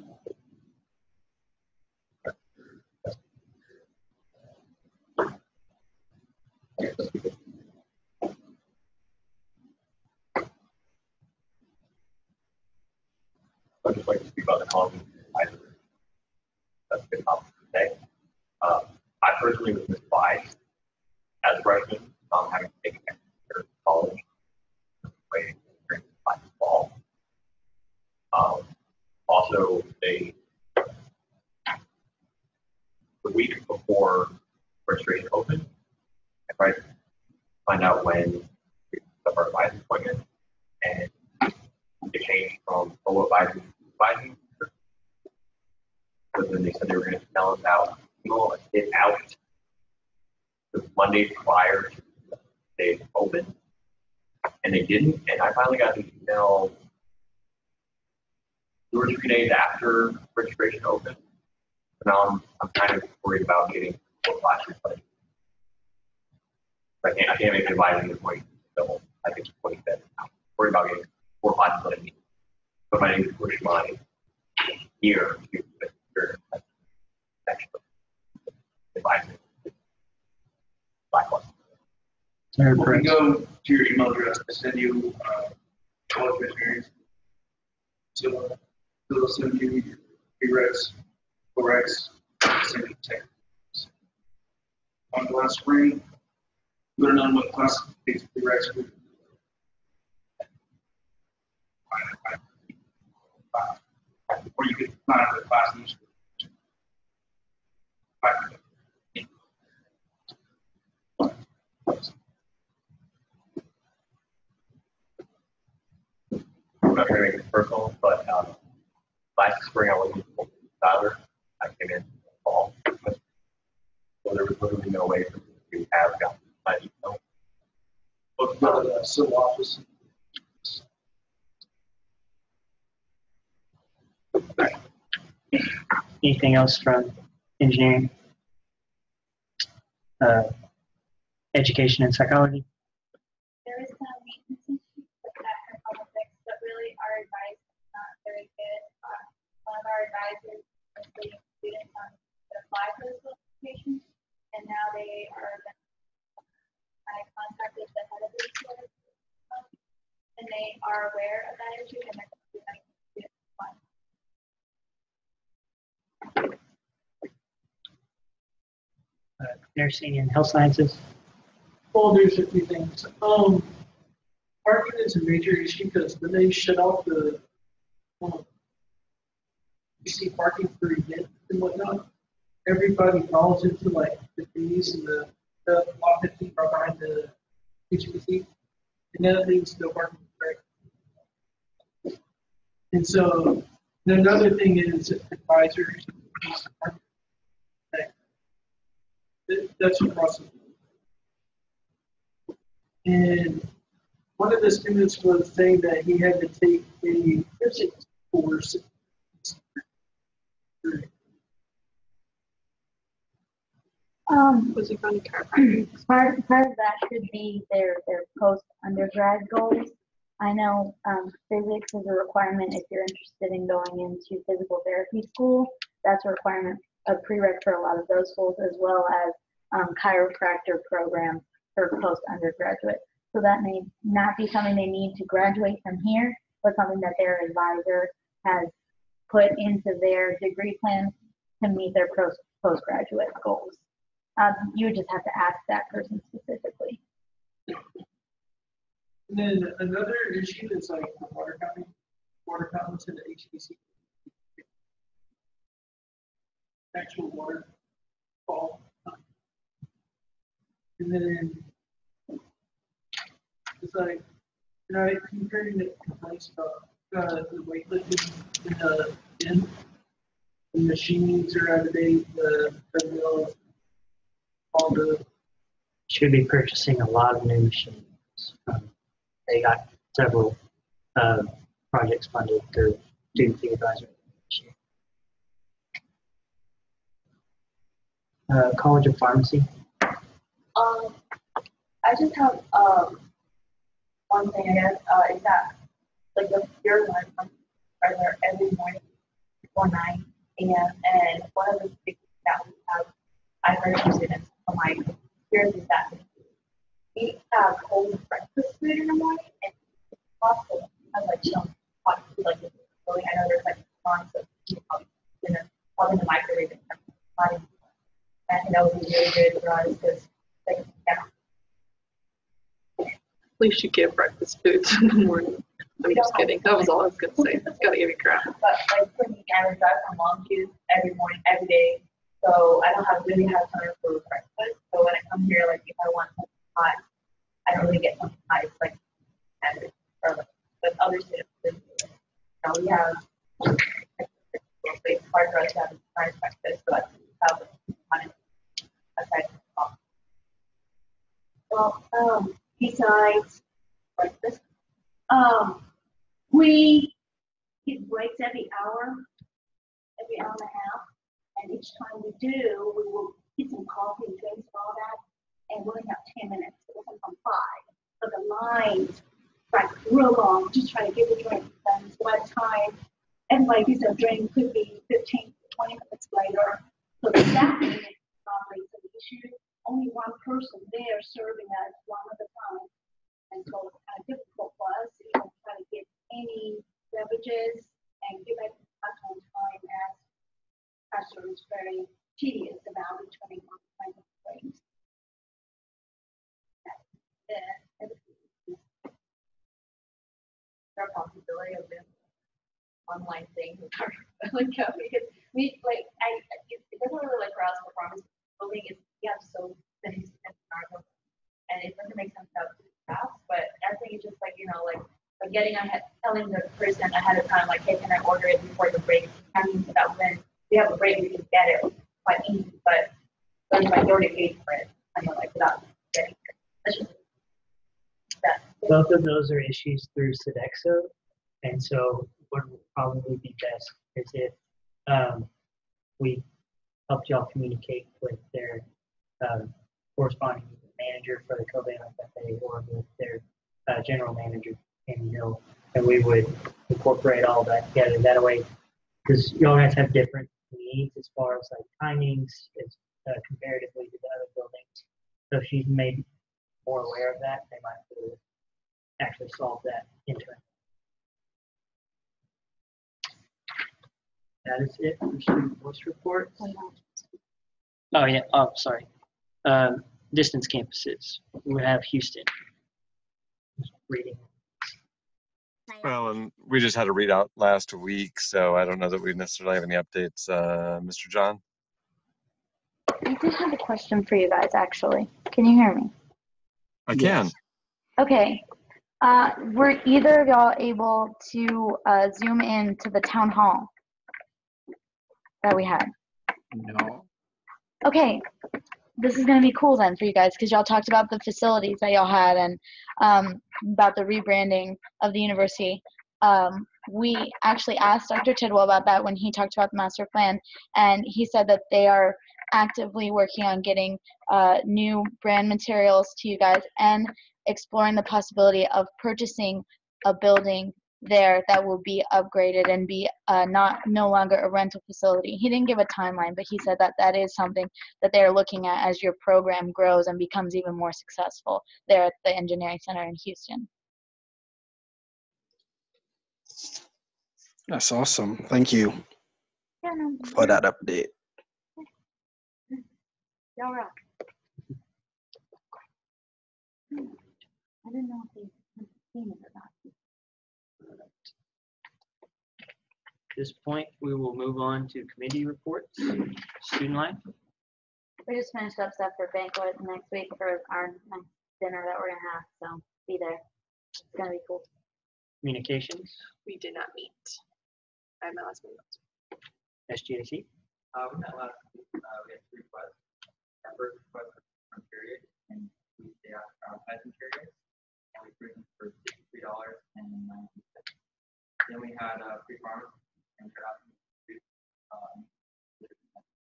I'd just like to speak about the college advisor. That's a good topic today. I personally was advised as a freshman, having to take an extra year of college, waiting during the fall. Also, the week before registration opened, I tried to find out when our advisors went in, and it changed from full advising to advising. But then they said they were going to tell us out, get out the Monday prior to the day open, and they didn't. And I finally got an email 2 or 3 days after registration opened. So now I'm kind of worried about getting 4 classes, but I can't make an advising appointment until I think 25th. I'm worried about getting 4 classes that I need. So if I need to push my year to extra advising. when we go to your email address, I send you college experience. So they'll send you your prereqs, co-reqs, send you text. On the last spring, we don't know what class these prereqs were. Or you could find out the class needs. I'm not going to make it personal, but last spring I was in Tyler. I came in fall. So there was literally no way for me to have gotten my email. But go to the civil office. Anything else from engineering? Education and psychology? There is some maintenance issues with that for politics, but really our advice is not very good. One of our advisors is leading students on to apply for this qualification, and now they are. I contacted the head of the school, and they are aware of that issue, and they're doing students apply. Nursing and health sciences? Well, there's a few things. Parking is a major issue because when they shut off the DC parking for events and whatnot, everybody falls into like the fees and the lot 15 are behind the HPC, and that leads no parking, right? And so another thing is advisors. That's across the board. And one of the students was saying that he had to take a physics course. Was it going to part of that should be their post undergrad goals. I know physics is a requirement if you're interested in going into physical therapy school. That's a requirement a prereq for a lot of those schools, as well as chiropractor programs for post-undergraduate. So that may not be something they need to graduate from here, but something that their advisor has put into their degree plan to meet their postgraduate goals. You just have to ask that person specifically. And then another issue is like the water fountains in the HBC. Actual waterfall. And then it's like, comparing the complaints about the weightlifting in the gym. The machines are out of date, the treadmill, all the. Should be purchasing a lot of new machines. They got several projects funded through Student Fee Advisory. College of Pharmacy. I just have one thing, I guess, is that like the your lunch are there every morning before 9 a.m. and one of the things that we have, I've heard from students from my peers is that we have cold breakfast food in the morning and it's possible to have like hot food like this. I know there's like lots of dinner all in the microwave and I think that would be really good for us because like We should get breakfast foods in the morning. I'm just kidding. That was all I was gonna say. It's gotta give me crap. But like for me, I would drive from Longview every morning, every day. So I don't really have time for breakfast. So when I come here, like if I want something hot, I don't really get something hot. It's like standard or like with other students. We have it's hard for us to have a nice breakfast, so that's how fun aside from Well, besides breakfast, we get breaks every hour and a half, and each time we do, we will get some coffee and drinks and all that, and we only have 10 minutes, so we'll come 5. But the lines, like real long, just trying to get the drink done. So by the time everybody gets their drink, could be 15 to 20 minutes later. So the staffing is probably the issue. Only one person there serving us one at a time. And so it's kind of difficult for us to even try to get any beverages and give it back on time as Pastor is very tedious about returning on time of things. There a possibility of this online thing like because we like it doesn't really like for us performance building is we have so many students in our program and it doesn't make sense to have 2 staffs, but I think it's just like like getting ahead, telling the person ahead of time like, hey, can I order it before the break? I mean, so that when we have a break we can get it quite easy, but then like you already paid for it, I mean like without getting it. That's just that. Both of those are issues through Sodexo, and so what would probably be best is if we helped y'all communicate with their corresponding manager for the Coban FFA or with their general manager, Amy Hill, and we would incorporate all that together. That way, because y'all guys have different needs as far as like timings as comparatively to the other buildings. So if she's made more aware of that, they might be able to actually solve that internally. That is it for student voice report. Oh, yeah. Oh, sorry. Distance campuses. We have Houston. Reading. Well, and we just had a readout last week, so I don't know that we necessarily have any updates. Mr. John? I did have a question for you guys, actually. Can you hear me? I can. Okay. Were either of y'all able to zoom in to the town hall that we had? No. Okay. This is going to be cool then for you guys because y'all talked about the facilities that y'all had and about the rebranding of the university. We actually asked Dr. Tidwell about that when he talked about the master plan, and he said that they are actively working on getting new brand materials to you guys and exploring the possibility of purchasing a building there that will be upgraded and be no longer a rental facility. He didn't give a timeline, but he said that that is something that they're looking at as your program grows and becomes even more successful there at the Engineering Center in Houston. That's awesome. Thank you Yeah, no, for that update. y'all rock. I didn't know if they had seen it or not. At this point, we will move on to committee reports. Student life. We just finished up stuff for banquet next week for our next dinner that we're gonna have, so be there. It's gonna be cool. Communications. We did not meet. I had my last meeting. SGAC. We met last week, we had 3 requests. Our first request was for period, and we stay out advertising period, and we approved them for $63.90. Then we had pre-farmers and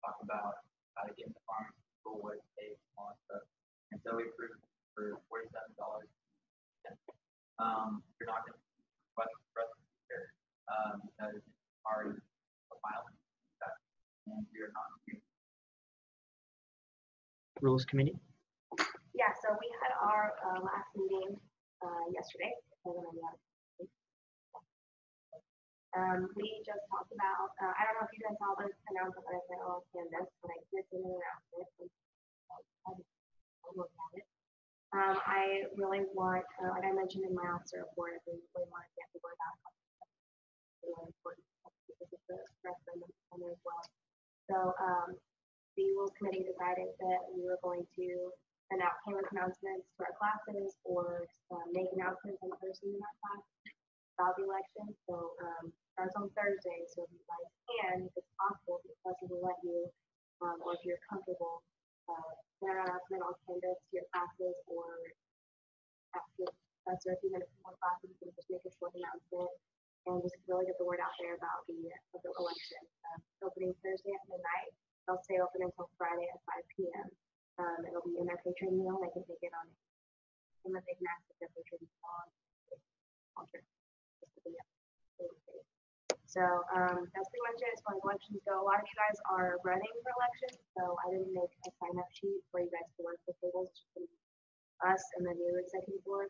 talk about how to get into farming, school, what it takes, all that stuff. And so we approved for $47. You're not going to request for us here because it's already a filing, and we are not. Rules committee. Yeah, so we had our last meeting yesterday. We just talked about, I don't know if you guys saw this announcement that I sent on Canvas, but I did an announcement. I'll look at it. I really want, like I mentioned in my officer report, I really want to get the word out. It's really important because it's a referendum as well. So the rules committee decided that we were going to send out Canvas announcements to our classes or make announcements in person in our class about the election. So starts on Thursday. So if you guys can, if it's possible, the professor will let you, or if you're comfortable, send an announcement on Canvas to your classes or ask your professor if you have more classes, you can just make a short announcement and just really get the word out there about the election. Opening Thursday at midnight. They'll stay open until Friday at 5 p.m. It'll be in their patron meal. They can take it on, and then they can access their patron on. So that's pretty much it as far as elections go. A lot of you guys are running for elections, so I didn't make a sign-up sheet for you guys to work the tables. Us and the new executive board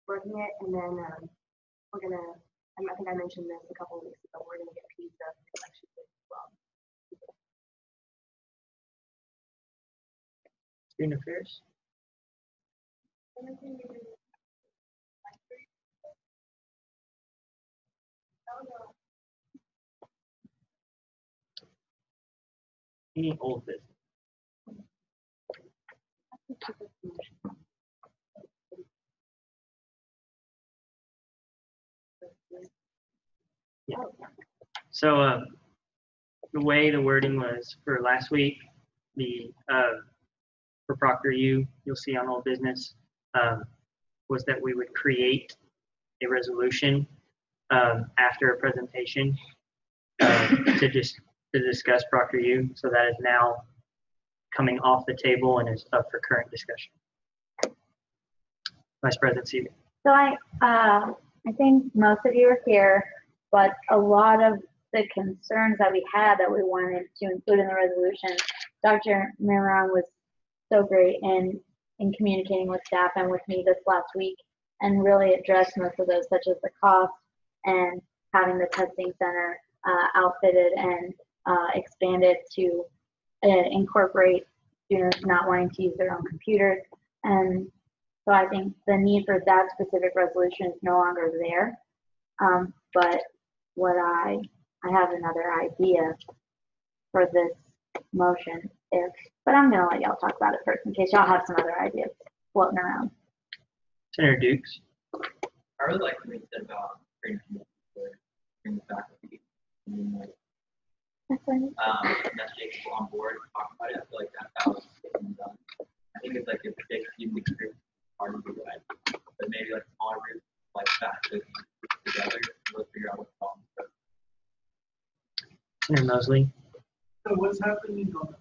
working it, and then we're gonna. I think I mentioned this a couple of weeks ago. We're gonna get pizza for the election as well. Student affairs. Any old business? Yeah. So the way the wording was for last week, the for Proctor U, you'll see on old business, was that we would create a resolution after a presentation to discuss Proctor U. So that is now coming off the table and is up for current discussion. Vice President Seaver. So I think most of you are here, but a lot of the concerns that we had that we wanted to include in the resolution, Dr. Miron was so great in communicating with staff and with me this last week and really addressed most of those, such as the cost and having the testing center outfitted and expanded to incorporate students not wanting to use their own computers. And so I think the need for that specific resolution is no longer there. But what I have another idea for this motion but I'm gonna let y'all talk about it first in case y'all have some other ideas floating around. Senator Dukes. I really like what you said about bringing the faculty and get people on board and talk about it. I feel like that's how it's getting done. I think it's like if it takes even group hard to do that, but maybe like smaller groups like faculty together and we'll figure out what the problem is. Senator Mosley. So what's happening on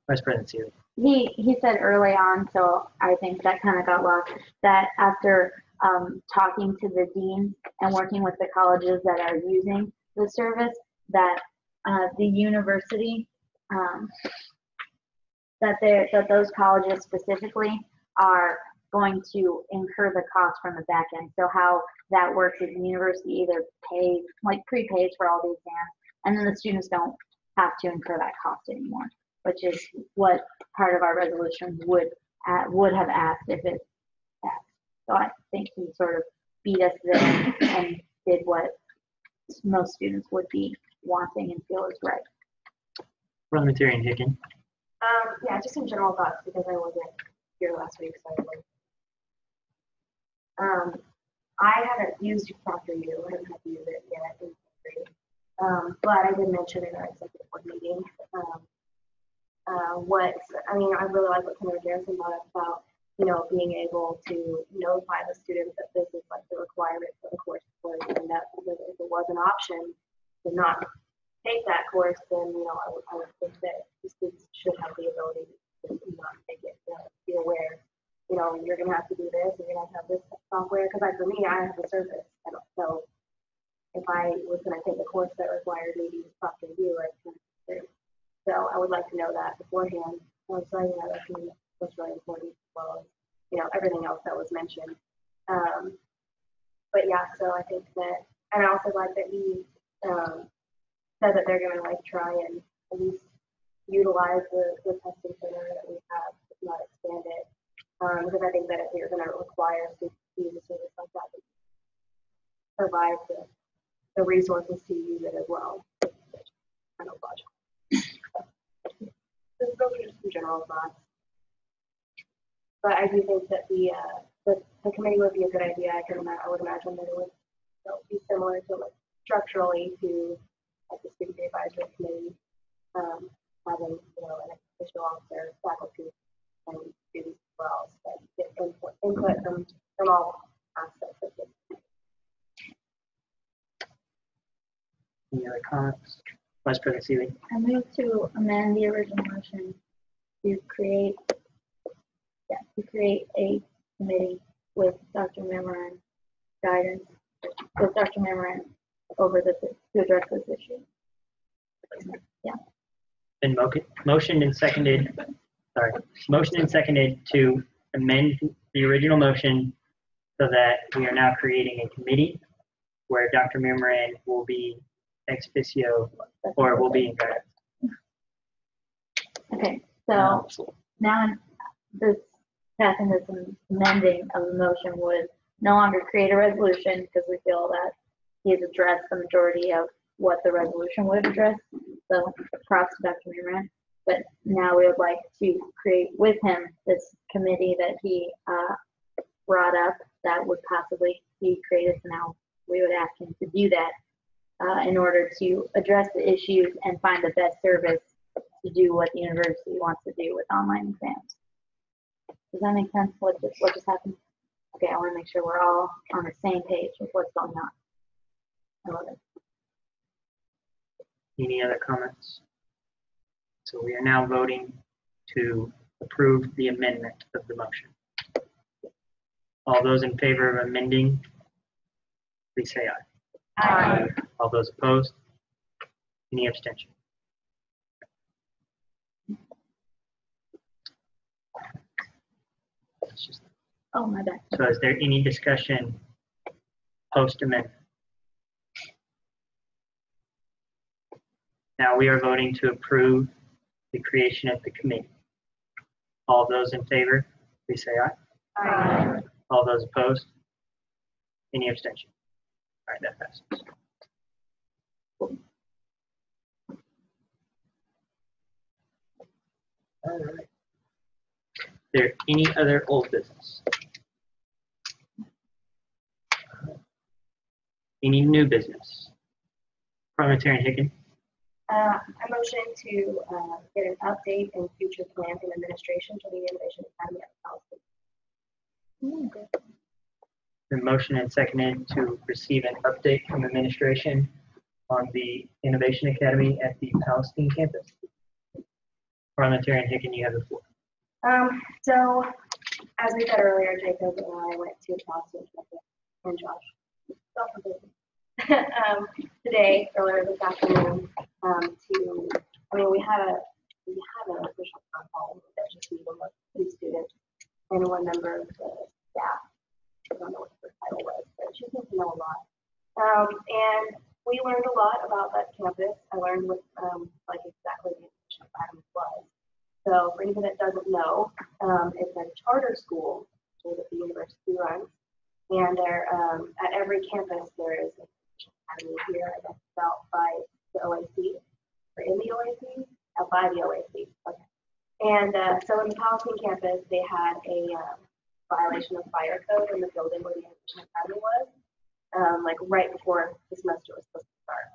Vice President Seaver. he said early on, so I think that kind of got lost, that after talking to the dean and working with the colleges that are using the service, that the university, that those colleges specifically are going to incur the cost from the back end. So how that works is the university either pays, like prepays for all the exams, and then the students don't have to incur that cost anymore, which is what part of our resolution would have asked if it passed. So I think he sort of beat us there and did what most students would be wanting and feel is right. Parliamentarian Hicken. Yeah, just some general thoughts because I wasn't here last week, so I haven't used ProctorU. I haven't had to use it yet. But I did mention in our executive board meeting I really like what Senator Garrison brought up about, being able to notify the students that this is like the requirement for the course before they sign up. Because if it was an option to not take that course, then I would think that the students should have the ability to not take it. Be aware, you're going to have to do this, and you're going to have this software. Because for me, I have a service, so if I was going to take a course that required me to use ProctorU, so I would like to know that beforehand. So that to me was really important as well as everything else that was mentioned. But yeah, so I think that, and I also like that he said that they're going to try and at least utilize the testing center that we have, if not expand it, because I think that if we are going to require students to use a service like that, we provide the resources to use it as well. I know logical. Those are just some general thoughts. But I do think that the committee would be a good idea. I would imagine that it would be similar to structurally to the student advisory committee, having an official officer, faculty, and students as well, so that get input from all aspects of it. Any other comments? Vice President Seeley. I move to amend the original motion to create a committee with Dr. Memorand guidance, with Dr. Memorand over this to address this issue. Yeah. Been motioned and seconded. Sorry, motioned and seconded to amend the original motion so that we are now creating a committee where Dr. Memorand will be ex officio or will be in guidance. Okay, so now this passing this amending of the motion would no longer create a resolution because we feel that he has addressed the majority of what the resolution would address. So props to Dr. Memorand. But now we would like to create with him this committee that he brought up that would possibly be created. So now we would ask him to do that in order to address the issues and find the best service to do what the university wants to do with online exams. Does that make sense? What just happened? Okay, I want to make sure we're all on the same page with what's going on. I love it. Any other comments? So we are now voting to approve the amendment of the motion. All those in favor of amending, please say aye. Aye. All those opposed? Any abstention? Oh, my bad. So is there any discussion post-amendment? Now we are voting to approve the creation of the committee. All those in favor, please say aye. Aye. All those opposed? Any abstention? All right, that passes. All right. Is there any other old business? Any new business? Parliamentarian Hicken. I motion to get an update and future plans and administration to the Innovation Academy at Palestine. The motion and seconded to receive an update from administration on the Innovation Academy at the Palestine campus. Parliamentarian Hicken, you have the floor. So, as we said earlier, Jacob and I went to Boston and Josh. Today, earlier this afternoon, we had an official town hall that just meeting with 2 students and 1 member of the staff. I don't know what her title was, but she seems to know a lot. And we learned a lot about that campus. I learned what exactly the International Academy was. So for anybody that doesn't know, it's a charter school that the university runs. And there, at every campus, there is an academy here, I guess, about by the OAC, or in the OAC, by the OAC. Okay. And so in the Powhatan campus, they had a violation of fire code in the building where the International Academy was, right before the semester was supposed to start.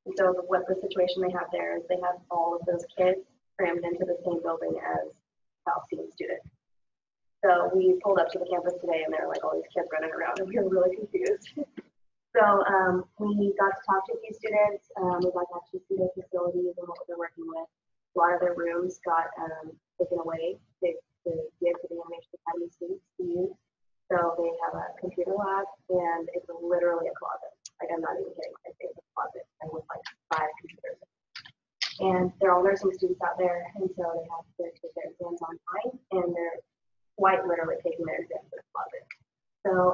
And so what the situation they have there is they have all of those kids crammed into the same building as Palestinian students. So we pulled up to the campus today and there were all these kids running around and we were really confused. So we got to talk to a few students. We got to actually see their facilities and what they're working with. A lot of their rooms got taken away to give to the Animation Academy students to use. So they have a computer lab and it's literally a closet. I'm not even kidding. It's a closet and with 5 computers. And they're all nursing students out there, and so they have to take their exams online, and they're quite literally taking their exams in a closet. So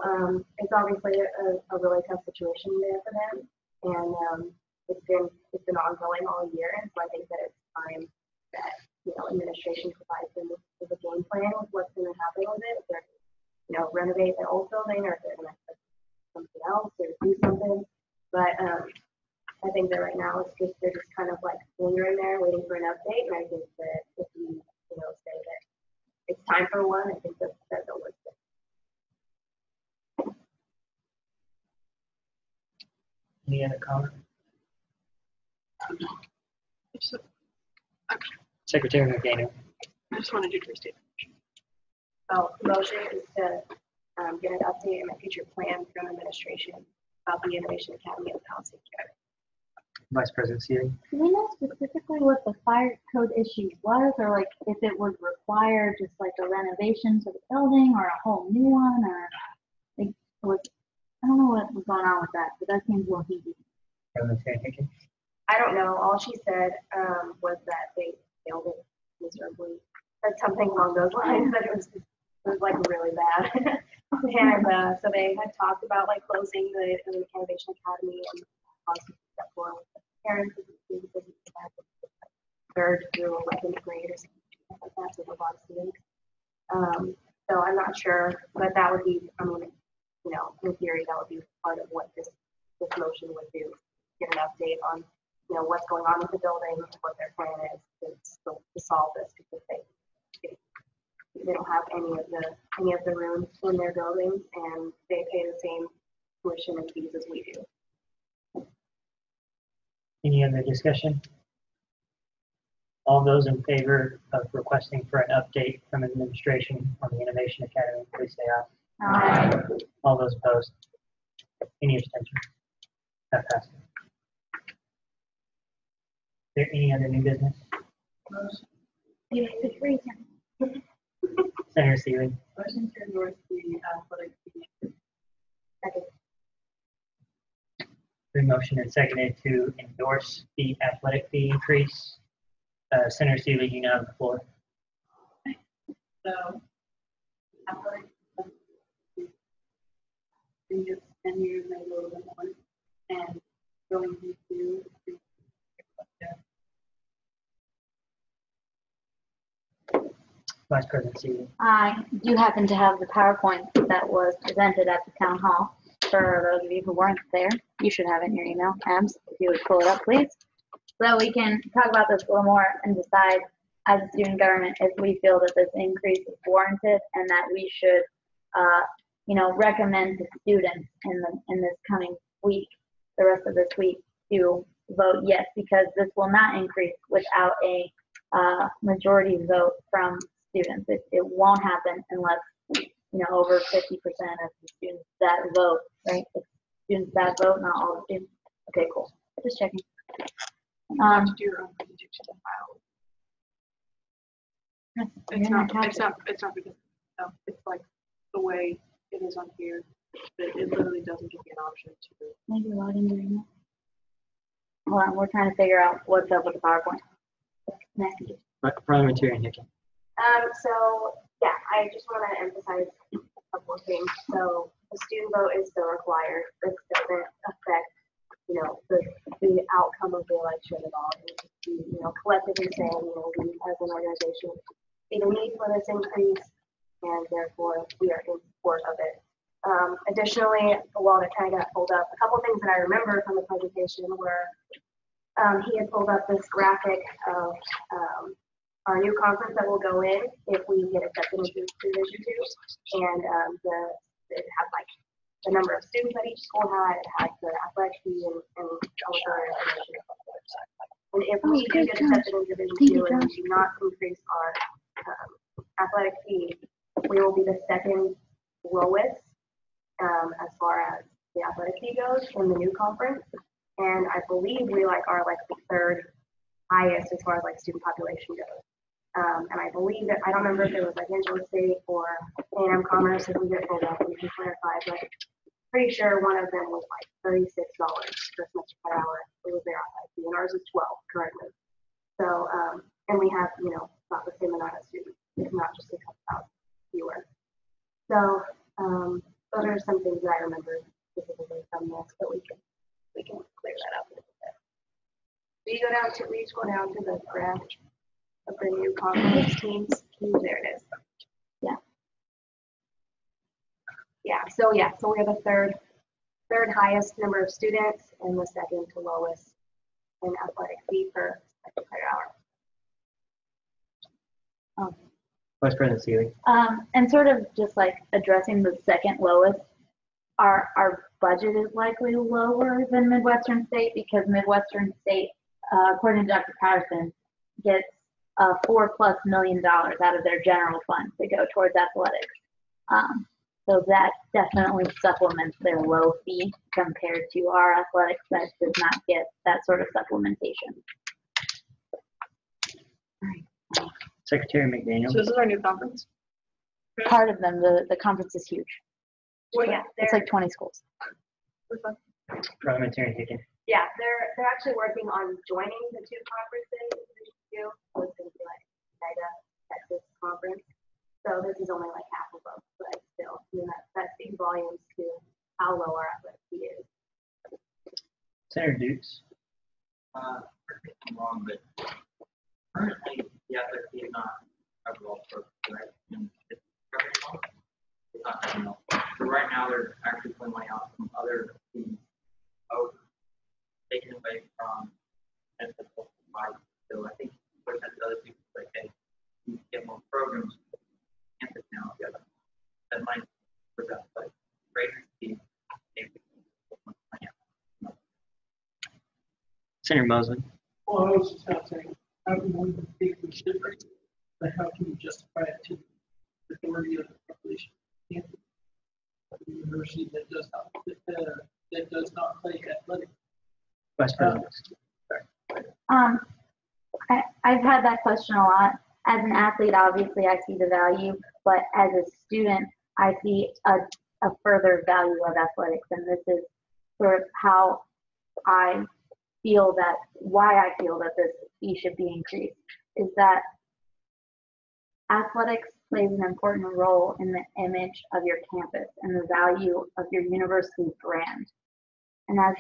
it's obviously a really tough situation there for them, and it's been ongoing all year. And so I think that it's time that administration provides them with a game plan with what's going to happen with it. If they're renovate their old building, or if they're going to put something else or do something. But I think that right now they're just kind of lingering there, waiting for an update. And I think that if you say that it's time for one, I think that they'll work it. Any other comment? Secretary McDaniel. I just wanted you to restate. So the motion is to get an update and a future plan from administration about the Innovation Academy of Palestine Academy. Vice President Sealy. Do we know specifically what the fire code issue was, or if it would require just a renovation to the building or a whole new one, or I don't know what was going on with that, but that seems a little easy. I don't know. All she said was that they failed it miserably. Said something along those lines, that it was really bad. And so they had talked about closing the Innovation Academy and step forward with the parents of the students and third through 11th grade or something like that, with a lot of students. So I'm not sure, but that would be, in theory, that would be part of what this motion would do. Get an update on, what's going on with the building, what their plan is to solve this, because they don't have any of the rooms in their buildings, and they pay the same tuition and fees as we do. Any other discussion? All those in favor of requesting for an update from administration on the Innovation Academy, please say aye. Aye. All those opposed? Any abstention? That passes. Is there any other new business? Senator Sealy. Motion to endorse the athletic fee. Second. The motion is seconded to endorse the athletic fee increase. Senator Sealy, you now have the floor. So, athletic previous 10 years, maybe a little bit more, and going into Vice President Sealy. I do happen to have the PowerPoint that was presented at the town hall. For those of you who weren't there, you should have it in your email. Abs, if you would pull it up, please. So we can talk about this a little more and decide as a student government if we feel that this increase is warranted and that we should, recommend to students in this coming week, the rest of this week, to vote yes, because this will not increase without a majority vote from students. It won't happen unless over 50% of the students that vote, right? If students that vote, not all the students. Okay, cool. Just checking. It's not because, no, it's like the way it is on here, that it literally doesn't give you an option to. Maybe log into your email. Hold on, we're trying to figure out what's up with the PowerPoint. Next. Parliamentarian Hicken. So yeah, I just want to emphasize a couple of things. So the student vote is still required. This doesn't affect, the outcome of the election at all. It just be, collectively saying, we as an organization see the need for this increase, and therefore we are in support of it. Additionally, while it kind of got pulled up, a couple of things that I remember from the presentation were he had pulled up this graphic of our new conference that will go in if we get accepted into Division II, and it had like the number of students that each school had, it had the athletic fee, and all of the information. And if we do get accepted into Division II and we do not increase our athletic fee, we will be the second lowest as far as the athletic fee goes in the new conference, and I believe we are the third highest as far as student population goes. And I believe that, I don't remember if it was Angela State or A&M Commerce, if we get pulled up, we can clarify, but pretty sure one of them was $36 per semester per hour. It was their athletic fee, and ours is 12 currently. So, and we have, about the same amount of students, if not just a couple thousand fewer. So, those are some things that I remember specifically from this, but we can clear that up a little bit. We just go down to the graph of the new conference teams. There it is. So we're the third highest number of students and the second to lowest in athletic fee per hour. Vice President Seeley. And sort of just addressing the second lowest, our budget is likely lower than Midwestern State because Midwestern State, according to Dr. Patterson, gets $4+ million out of their general fund to go towards athletics. So that definitely supplements their low fee compared to our athletics that does not get that sort of supplementation. Secretary McDaniel. So this is our new conference? Part of them, the conference is huge. Yeah, it's 20 schools. Parliamentarian Hicken. Yeah, they're actually working on joining the two conferences. So it's going to be mega Texas conference. So this is only half of them, but still, that speaks volumes to how low our athletic fee is. Senator Dukes. Correct me if I'm wrong, but currently the athletic fee is not coverable for right? It's not coverable. So right now they're actually pulling money out from other fees, taken away from benefits of providers. So I think what that other people hey, you get more programs campus now together. That might work out, but greater fee. Senator Mosley. Well, I was just saying, how can we think we should raise it, but how can you justify it to the majority of the population? A university that does not play athletics. Vice President. I've had that question a lot. As an athlete, obviously, I see the value, but as a student, I see a further value of athletics, and this is sort of how I feel why I feel that this fee should be increased, is that athletics plays an important role in the image of your campus and the value of your university brand. And as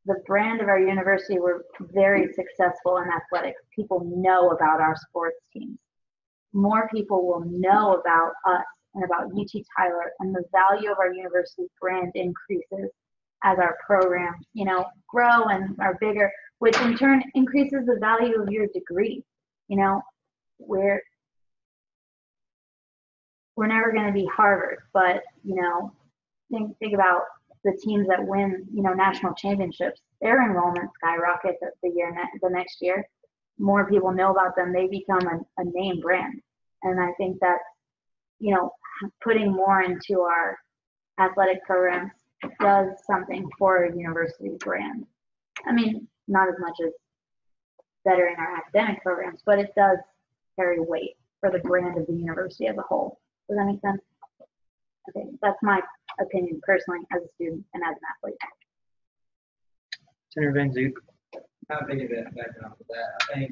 the brand of our university, we're very successful in athletics. People know about our sports teams. More people will know about us and about UT Tyler, and the value of our university brand increases as our programs, grow and are bigger, which in turn increases the value of your degree. We're never going to be Harvard, but think about the teams that win, national championships. Their enrollment skyrockets the next year. More people know about them. They become a name brand, and I think that putting more into our athletic programs does something for a university brand. I mean, not as much as bettering our academic programs, but it does carry weight for the brand of the university as a whole. Does that make sense? Okay, that's my opinion personally as a student and as an athlete. Senator Van Zook. Kind of thinking backing off of that, I think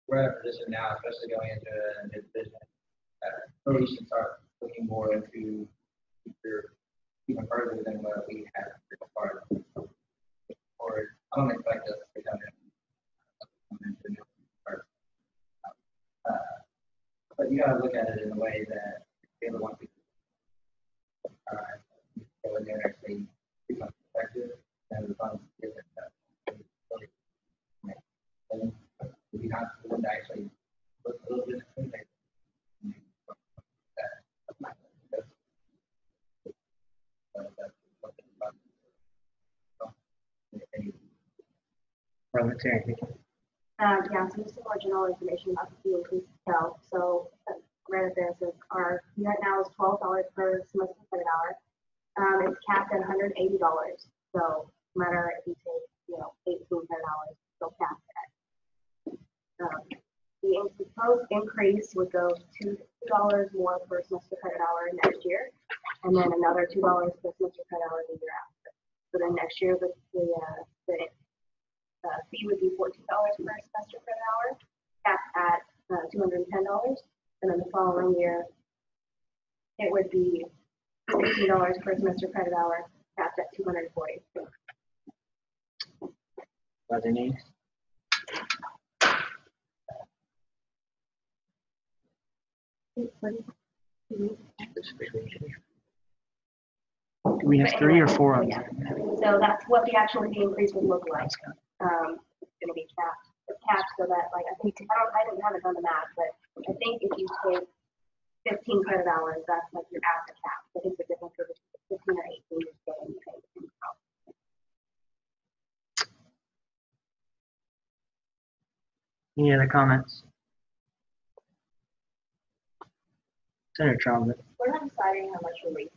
we're in a position now, especially going into a new division, we should start looking more into future even further than what we have so far. Or I don't expect us to come in. But you gotta look at it in a way that the other one go in there actually become effective and the funds give it and we have to actually look a little bit into it. Parliamentarian. Yeah, so just some more general information about the fee increase itself. So, Grant Affairs is our fee right now is $12 per semester credit hour. It's capped at $180. So, no matter if you take, 18 credit hours, it's still capped at. The proposed increase would go to $2 more per semester credit hour next year, and then another $2 per semester credit hour the year after. So then next year, the fee would be $14 per semester credit hour, capped at $210, and then the following year, it would be $16 per semester credit hour, capped at $240. Other names? Do we have 3 or 4 on Yeah. So that's what the actual fee increase would look like. It's going to be capped. It's capped so that, like, I haven't done the math, but I think if you take 15 credit hours, that's like you're at the cap. I think the difference between 15 or 18 is getting paid. Any other comments? Senator Trombley. We're not deciding how much relief.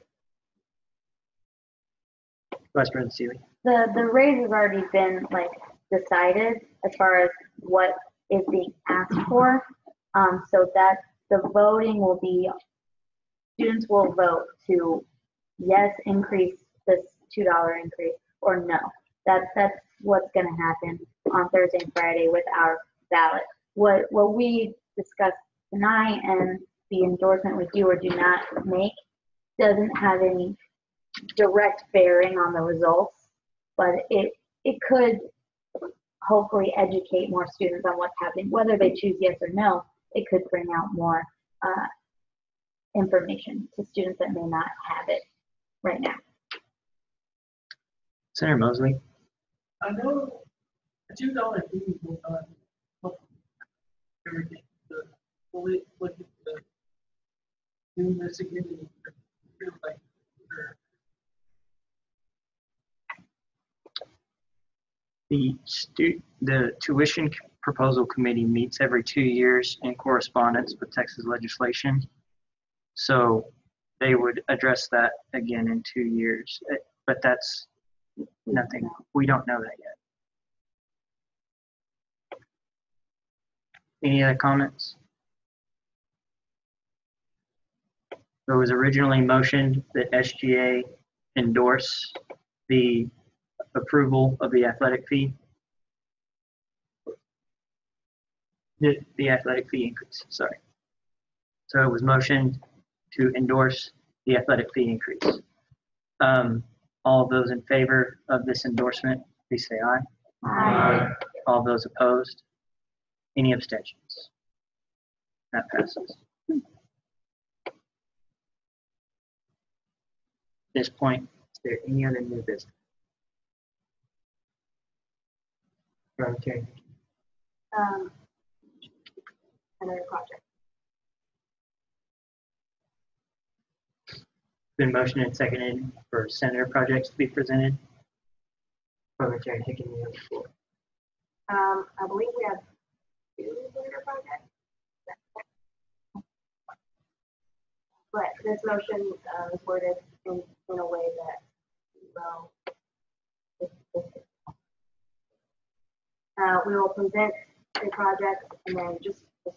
Vice President Seeley. The raise has already been decided as far as what is being asked for. So that the voting will be, students will vote to yes, increase this $2 increase, or no. That's what's going to happen on Thursday and Friday with our ballot. What we discussed tonight and the endorsement we do or do not make doesn't have any direct bearing on the results, but it could hopefully educate more students on what's happening. Whether they choose yes or no, it could bring out more information to students that may not have it right now. Senator Mosley. I know a $2 fee will not help everything. Will it look at the doing this again? Feel like the tuition proposal committee meets every 2 years in correspondence with Texas legislation. So they would address that again in 2 years, but that's nothing. We don't know that yet. Any other comments? It was originally motioned that SGA endorse the approval of the athletic fee. The athletic fee increase, sorry. So it was motioned to endorse the athletic fee increase. All of those in favor of this endorsement, please say aye. Aye. All those opposed? Any abstentions? That passes. At this point, is there any other new business? Okay. Another project. Been motioned and seconded for senator projects to be presented. Parliamentarian Hicken, you have the floor. I believe we have 2 senator projects. But this motion is worded in a way that, we will present the project and then just for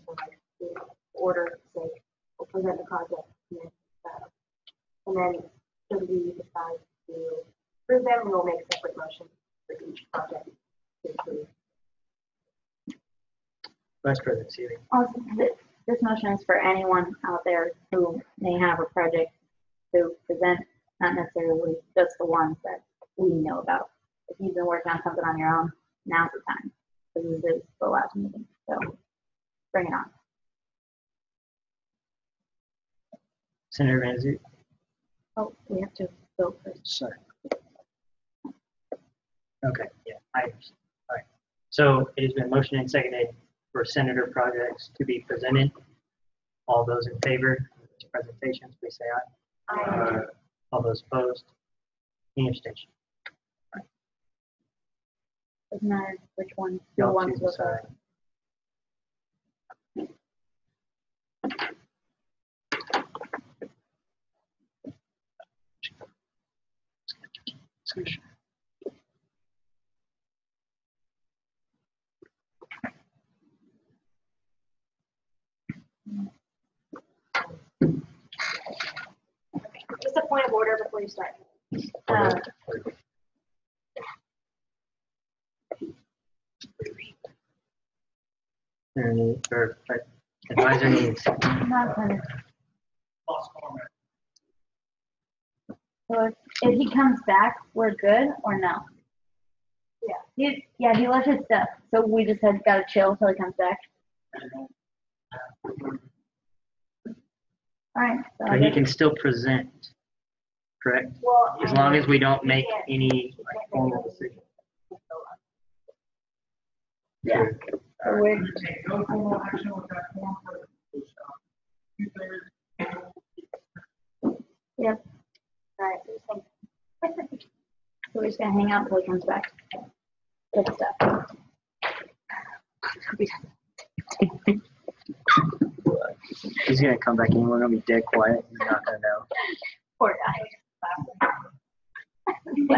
order sake, we'll present the project. And then should we decide to approve them, we will make separate motions for each project to approve. Vice President Seeley. Also, this motion is for anyone out there who may have a project to present, not necessarily just the ones that we know about. If you've been working on something on your own, now's the time. Because this is the last meeting, so bring it on. Senator Van Zoot. Oh, we have to vote first. Sorry. Okay, yeah, I understand. All right. So it has been motioned and seconded for senator projects to be presented. All those in favor of these presentations, please say aye. Aye. All those opposed? Any abstention? Doesn't matter which one, who Y'all wants choose to vote. decide. Discussion. Just a point of order before you start. Or advisor needs. Not gonna. So if he comes back, we're good or no? Yeah. He left his stuff, so we just gotta chill till he comes back. All right. So I But he guess- can still present, correct? Well, As long as we don't make any formal decision. Yeah. So we're, yep. All right. So we're just gonna hang out until he comes back. Good stuff. He's gonna come back in, we're gonna be dead quiet, he's not gonna know. Poor guy.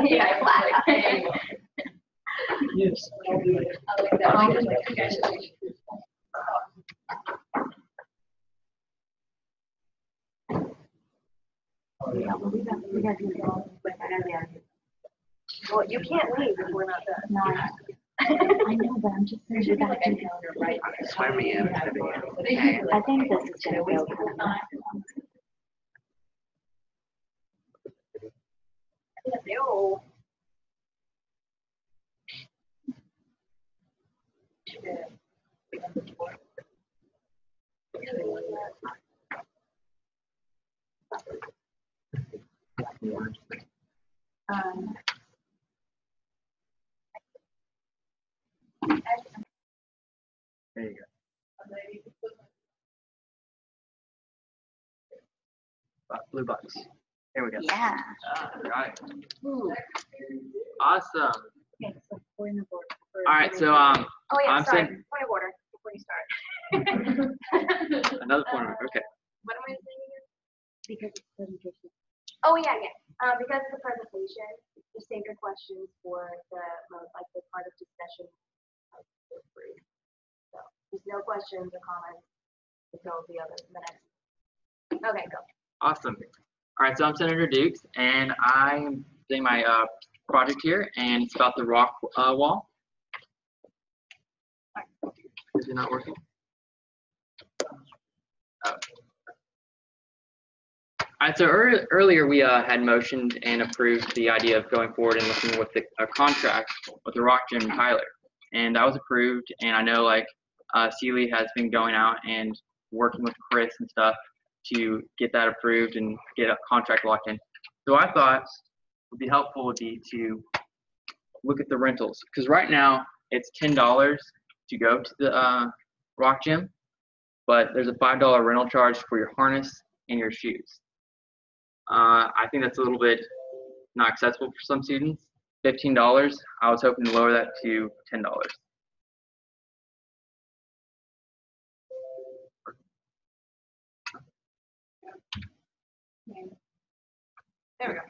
Yeah, Yes. we got to go. Well, you can't leave if we're not done. No, I know, but I'm just saying we gotta do this. Swear me in. I think this is gonna go. No. There you go. Blue box. Here we go. Yeah. Right. Awesome. Okay, so point of order. All right, so Oh yeah, I'm sorry. saying Point of order before you start. another point. Okay. What am I saying again? Because it's presentation. Oh yeah. Because of the presentation, just take your questions for the the part of discussion. So there's no questions or comments until the next. Okay, go. Awesome. All right, so I'm Senator Dukes, and I'm doing my project here, and it's about the rock wall. Is it not working? Oh. All right, so earlier we had motioned and approved the idea of going forward and looking with a contract with the Rock Gym in Tyler, and that was approved. And I know Seeley has been going out and working with Chris and stuff to get that approved and get a contract locked in. So I thought would be helpful would be to look at the rentals, because right now it's $10 to go to the Rock Gym, but there's a $5 rental charge for your harness and your shoes. I think that's a little bit not accessible for some students. $15, I was hoping to lower that to $10. There we go.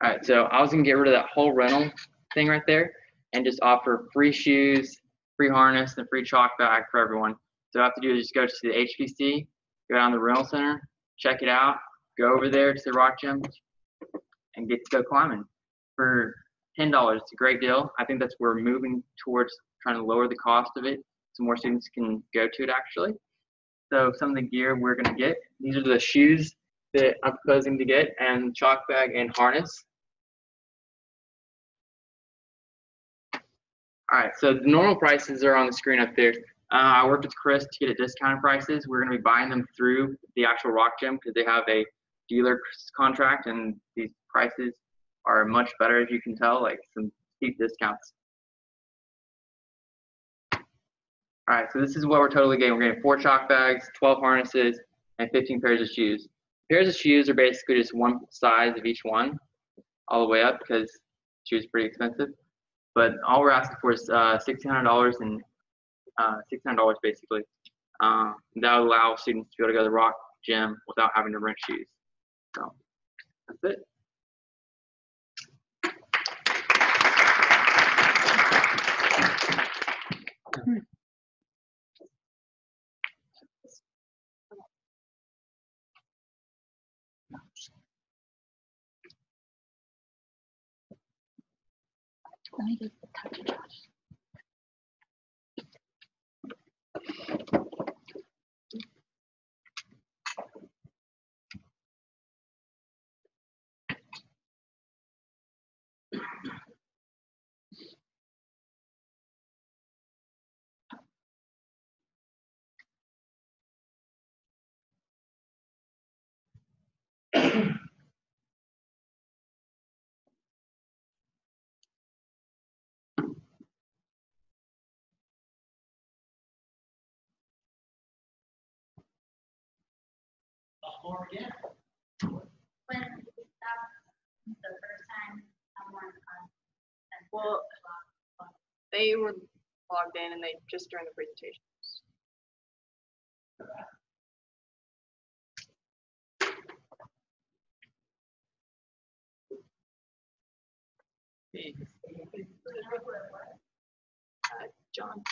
All right, so I was gonna get rid of that whole rental thing right there and just offer free shoes, free harness, and free chalk bag for everyone. So all I have to do is just go to the HPC, go down to the rental center, check it out, go over there to the rock gym, and get to go climbing for $10. It's a great deal. I think that's where we're moving towards trying to lower the cost of it so more students can go to it actually. So some of the gear we're going to get, these are the shoes that I'm proposing to get, and chalk bag and harness. All right, so the normal prices are on the screen up there. I worked with Chris to get it discounted prices. We're going to be buying them through the actual rock gym because they have a dealer contract, and these prices are much better, as you can tell, like some steep discounts. All right, so this is what we're totally getting. We're getting 4 chalk bags, 12 harnesses, and 15 pairs of shoes. Pairs of shoes are basically just one size of each one, all the way up, because shoes are pretty expensive. But all we're asking for is $1,600 and $600 basically. That will allow students to be able to go to the rock gym without having to rent shoes. So that's it. Let me just talk to Josh. Sophomore again. When we stopped the first time, someone Well, they were logged in and they just during the presentation. John.